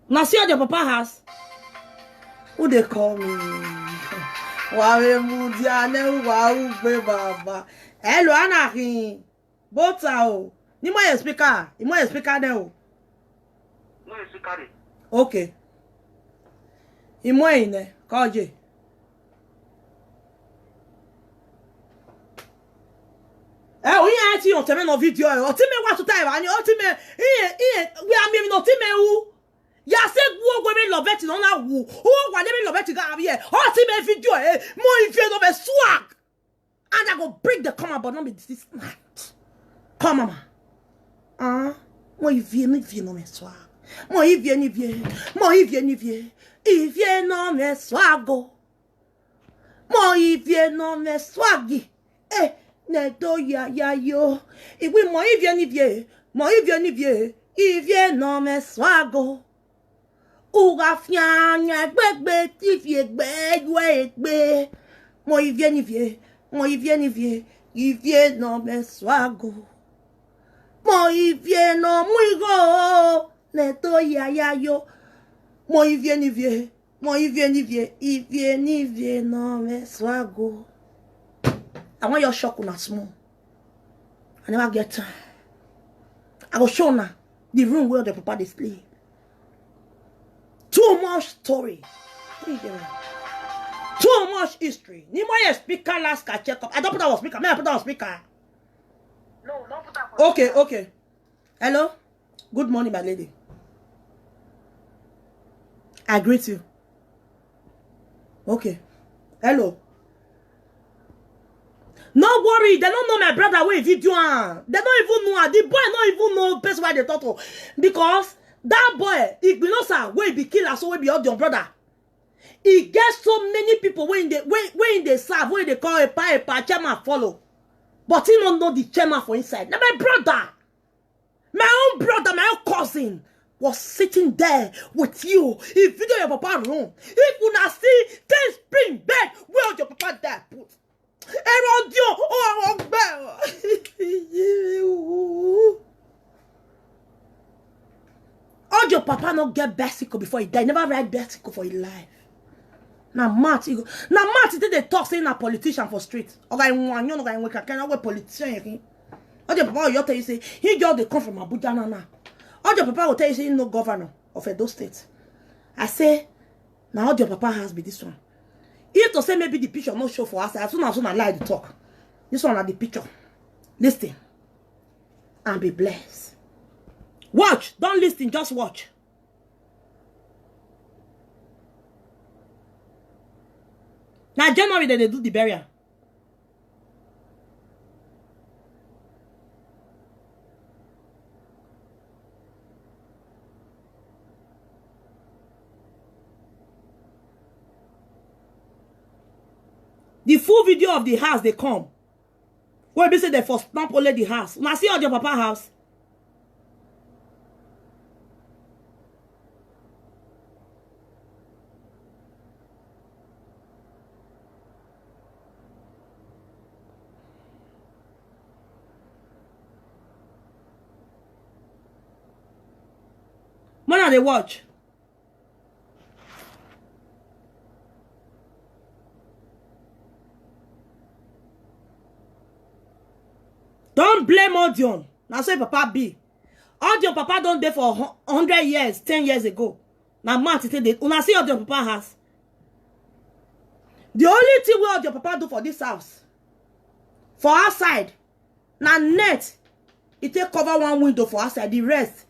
Now see how your papa has. Who they call me? Hello, Anakin. Bota. Ni mo speaker. Ni mo speaker there. No speaker. Okay. Imo ine. Call je. We are on teme no video. O time what to time. Ani o time. We are me no time who. Ya se go me love it no na wo. O wa me love it ga here. O see me video more if you no be swag. And I go break the comma but not be this night. Come mama. Moi if no me swag. Moi if ni vie. Moi if ni vie. If you no me swago. Moi if no me swagi. Ne do ya yo. If we moi if ni vie. Moi if ni vie. If you no me swago. Uga fianya gbegbe ti fi egbe mo ivie ni vie ivie no me swago mo ivie no muigo ne to ya yo mo ivie ni vie ivie ni vie no me swago. I want your shock on small. I never get time. I will show now the room where the papa they sleep. Too much story. Too much history. Ni my speaker last can check up. I don't put our speaker. May I put our speaker? No, don't put that. Okay. Hello. Good morning, my lady. I greet you. Okay. Hello. No worry, they don't know my brother where video. They don't even know. The boy don't even know best why they talk to. Because that boy, Igbinosa, where he be killer, so we be all your brother. He gets so many people when they serve, when they call a chairman follow. But he don't know the chairman for inside. Now my brother, my own brother, my own cousin was sitting there with you. He video your papa room. If you not see 10 spring bed, where your papa there put? Around you, oh, all your papa not get bicycle before he die. Never ride bicycle for his life. Now Matt, they talk saying a politician for street. Okay, one you know guy we can politician. All your papa will tell you say he just they come from Abuja now. All your papa will tell you say he no governor of Edo State. I say now all your papa has be this one. If to say maybe the picture not show for us, as soon as I lie to talk. This one are the picture. Listen and be blessed. Watch, don't listen, just watch. Now January they do the burial. The full video of the house they come. Where they say they first stamp only the house. Now see all your papa house. When are they watch? Don't blame Odion. Now say papa be. Odion papa don't there for 100 years, 10 years ago. Now Matt say they una see Odion papa house. The only thing we Odion papa do for this house, for outside, now net, it take cover one window for outside, the rest.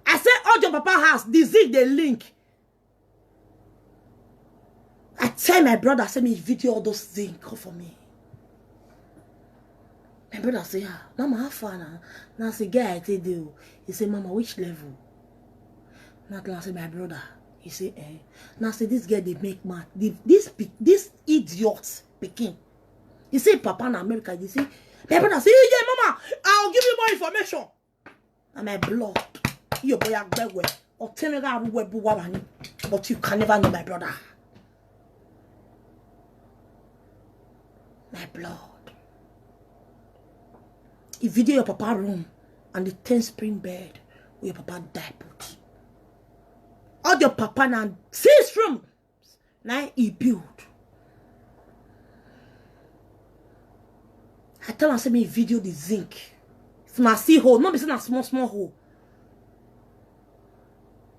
I say Odion papa house, the zig the link. I tell my brother, send me video all those things for me. My brother say, ah, Mama, how far now? Now I say, guy, I tell you. He say, Mama, which level? Now I say, my brother. He say, eh. Now I say, this girl, they make mad. This idiot picking. He say, Papa in America. He say, my brother say, yeah, Mama, I'll give you more information. And my blood. Your boy, or but you can never know my brother. My blood. He video your papa room and the 10 spring bed where your papa died put. All your papa now 6 rooms. Now he build. I tell him say me video the zinc. If I see hole, not be saying a small hole.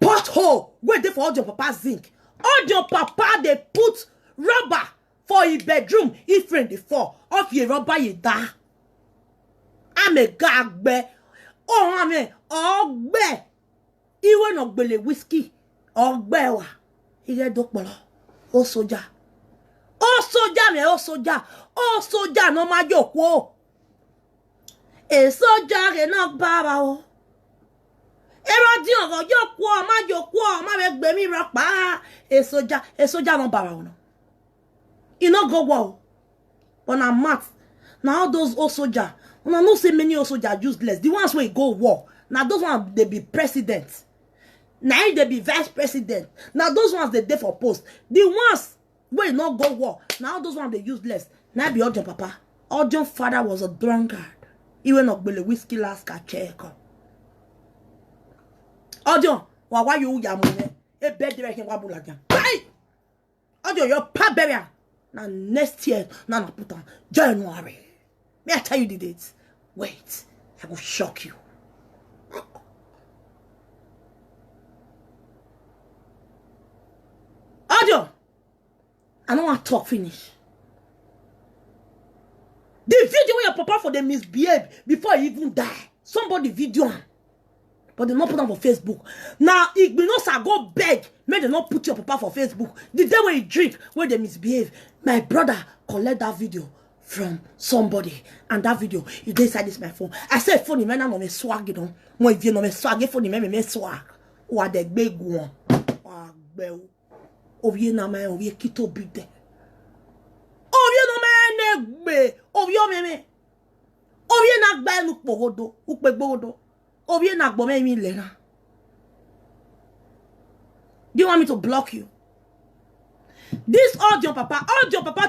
Pot hole where they for all your papa zinc. All your papa they put rubber for his bedroom. If friend the fall off your rubber you die. I'm a gagbe. Oh, I'm a ogbe. Iwe no gbele whiskey. Ogbe wa. Iye dokpolo. O soja. O soja me o soja. O soja no ma joko. E soja re no baba o. Ero di ogo joko ma joko ma be gbe mi ro pa. E soja no baba o no. E no go wo. But na mat. Now all those old soldiers. Una no say many also are useless. The ones where go war. Now those ones they be president. Now they be vice president. Now those ones they there for post. The ones where not go war. Now those ones they useless. Now be Odion papa. Odion father was a drunkard. He went up with whiskey last check. Odion, why you yamune? A bed direction wabulagan. Hey! Odion, your pap burial. Now next year, now put on January. May I tell you the dates? Wait, I will shock you. Odion, I don't want to talk finish. The video where your papa for them misbehave before he even die. Somebody video him. But they not put on for Facebook. Now, if we not go beg, may they not put your papa for Facebook. The day when you drink, when they misbehave, my brother collect that video from somebody, and that video is inside this my phone. I said phone man on me swag, you know. Moi if you know me swag, phone me swag. Or the big one. Ovie na me, ovie kito bide. Ovie no me negbe, ovie meme. Ovie na gbe nu pogodo, ukpe bogodo. Ovie na gbo me mi lena. Do you want me to block you? This audio papa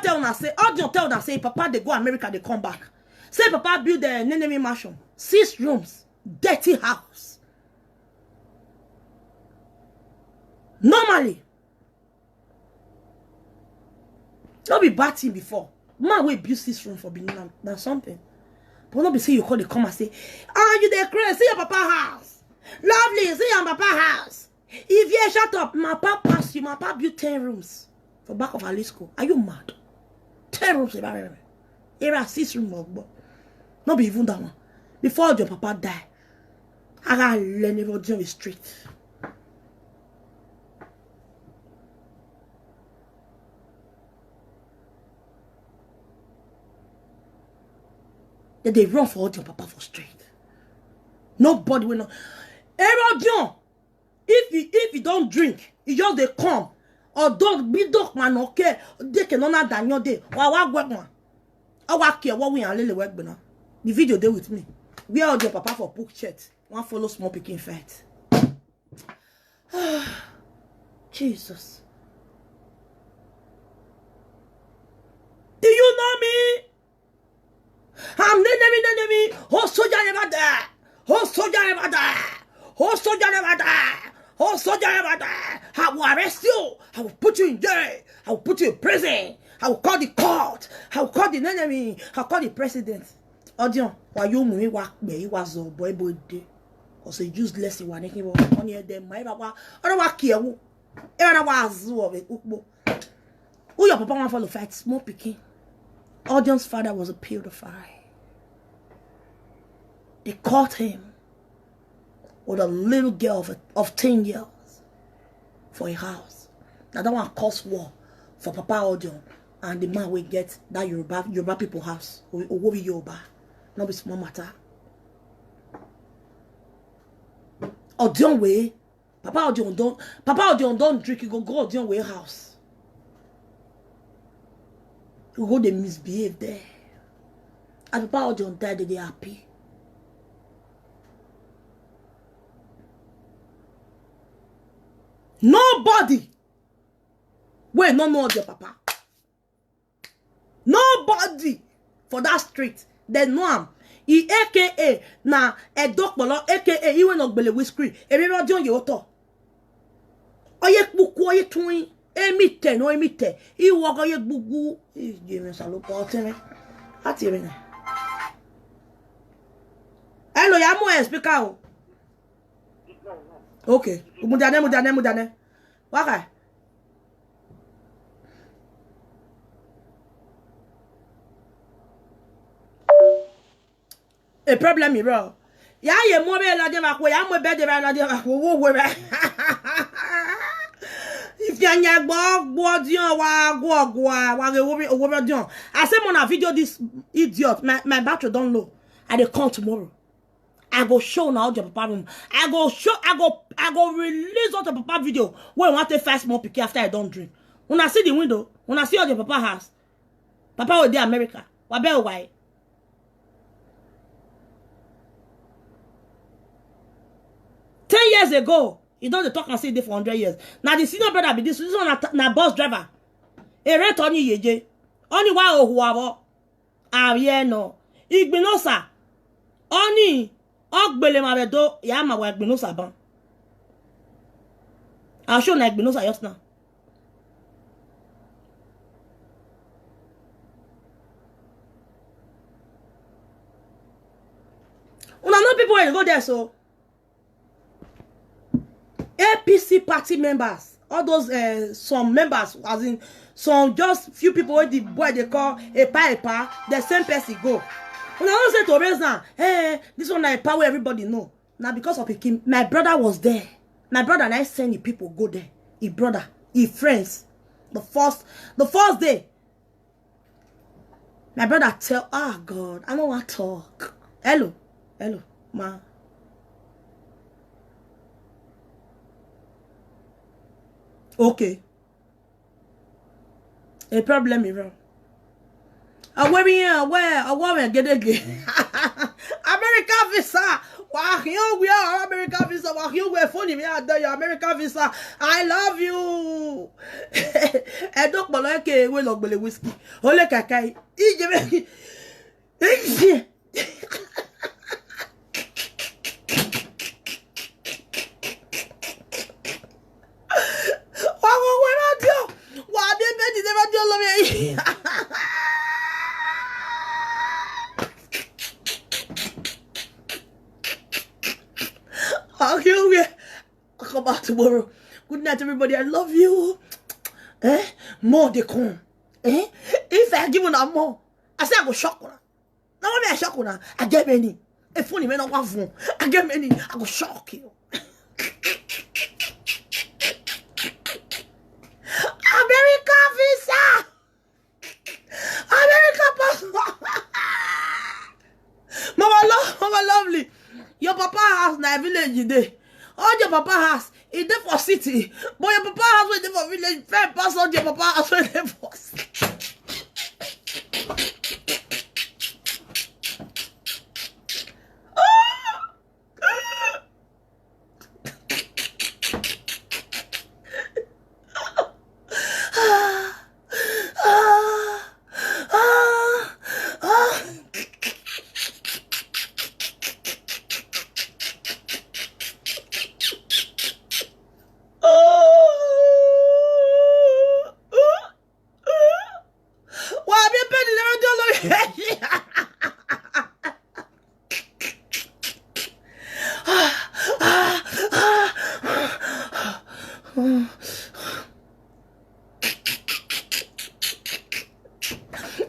tell una say papa they go America, they come back. Say papa build the Nenemi mansion, 6 rooms, dirty house. Normally, don't be batting before. Man will build 6 rooms for being than something. But not be say you call the come and say, ah, you dey crazy, see your papa house. Lovely, see your papa house. If you shut up, my papa pass you, my papa built 10 rooms for back of Alisco. Are you mad? 10 rooms, era 6 rooms, not be even that one. Before your papa die, I gotta learn about the street. That they run for all your papa for street. Nobody will know. Erodion, if you don't drink, you just they come. Or dog be dog man okay. They can honor than your day. Wa work one. I work here. What we are little work now. The video there with me. We are your papa for book chat. One follow small picking fight. Jesus. Do you know me? I'm Nenemi. Oh, soldier never die. Oh, soldier never die. Oh, soldier never die. Oh, soldier never die. I will arrest you. I will put you in jail. I will put you in prison. I will call the court. I will call the enemy. I will call the president. Audion, why you me work me? Was a boy day. Or say useless one. He was on here. Them my papa. I don't work here. Everyone was of it. Who your papa want follow fight? Small picking. Audion's father was a pedophile. They caught him with a little girl of 10 years for a house. Now that one cause war for Papa Audion and the man will get that Yoruba people house. Or Yoruba. Not be small matter. Audion way. Papa Audion don't drink, you go Audion way house. You go they misbehave there. And Papa Audion died, they happy. Nobody will not know your papa. Nobody for that street. They know him. He AKA na a dog bolo AKA he will not believe whiskey. Every radio you auto. Oye buku oye twin. Emite no emite. He walk oye bugu. James Alopo tell me. At here. Hello, ya mo speaker. Okay. Mudane. Waka. A problem, bro. Ya ye mo be la de makwo, ya mo be de la de makwo wo be. If you nya gbo dion wa ge wo be dion. I say on a video this idiot, my battery don't low. I dey come tomorrow. I go show now your papa room. I go release all the papa video when I want to fast more picky after I don't drink. When I see the window, when I see all your papa house, papa will be America. Why? 10 years ago, you don't talk and say this for 100 years. Now the senior brother be this one na bus driver. A rate on you yeje. Only wa ohuabo. No. Igbinosa. Only Ogbele mabedo ya ma wa Igbinosa ban. I'll show na Igbinosa just now. Una know people when go there so. APC party members, all those some members, as in some just few people with the boy they call a pa, the same person go. When I don't say to raise now, hey, this one I power everybody know. Now because of him, my brother was there. My brother and I send the people go there. His brother, his friends. The first day. My brother tell, oh God, I don't want to talk. Hello, ma. Okay. A problem, bro. Aware, get again. America visa. We are America visa. We're funny. We are there. America visa. I love you. I don't like a well of whiskey. Ole kakai. I'll come back tomorrow. Good night, everybody. I love you. More they come. If I give you more, I say I go shock you. Now when I shock you, I get many. If only me not one phone, I get many. I go shock you. America visa. America passport. Mama lovely. Your papa house na village dey. All your papa house is there for city, but your papa house is there for village. Fair pass all your papa house is there for city.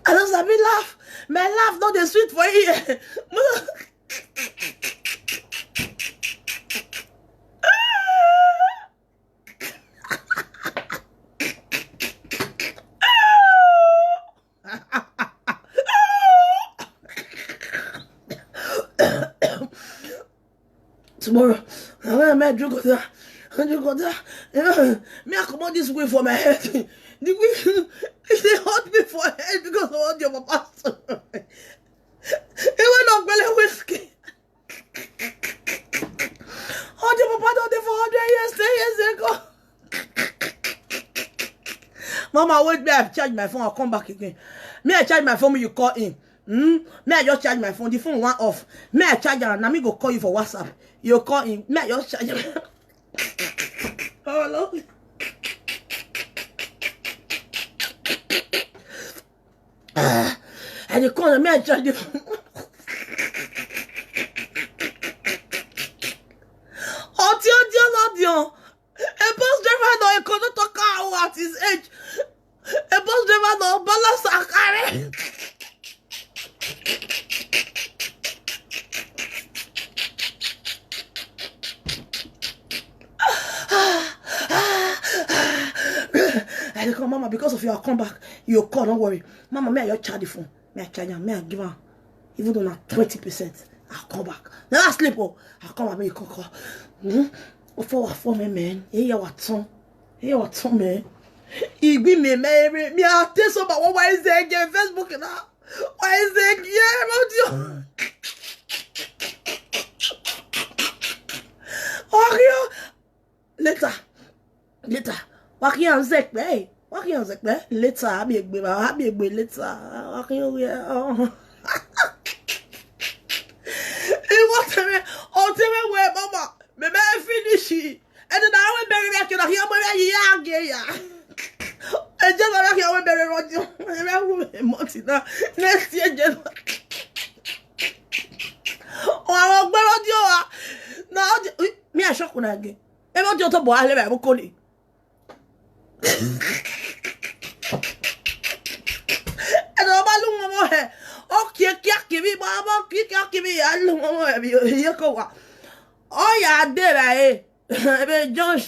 I don't sabi laugh. My laugh not the sweet for you. Tomorrow, I'm going to drink water. Me, I come on this way for my head. The way they hurt me for head because of what your papa said. He went on belly whiskey. Oh, your papa done it for 100 years, 10 years ago. Mama, wait, me, I charge my phone, I'll come back again. Me, I charge my phone when you call in. Me, I just charge my phone. The phone went off. Me, I charge her, and now me go call you for WhatsApp. You call in. Me, I just charge her. Oh, hello. And you call me, I charge you. Audio. A bus driver no a conductor car at his age. A bus driver no balance a car. I call Mama because of your comeback. You call, don't worry. Mama, may I just charge the phone? May I charge her? May I give her? Even though not 20%, I'll come back. Then I sleep. I'll come back. You call. For me, man. Hey, what's on? Hey, what's on, man? He be me, man. Me, I'll tell you about why is there again? Facebook now. Why is there again? Oh, later. What you say, man? What you say, man? Later, I'll be later. What you say? Where Mama, me finish it. And then I will bury back in a here, and just like I will bury Roger. And I will months now. Next year, just. Oh, I will bury Roger. Now, me a shock when I get. And what you talk about, I live at Bocoli. And I'm a long more. Okay, give me, Mama, give me. I don't know. You go. Oh, yeah, there I am. John.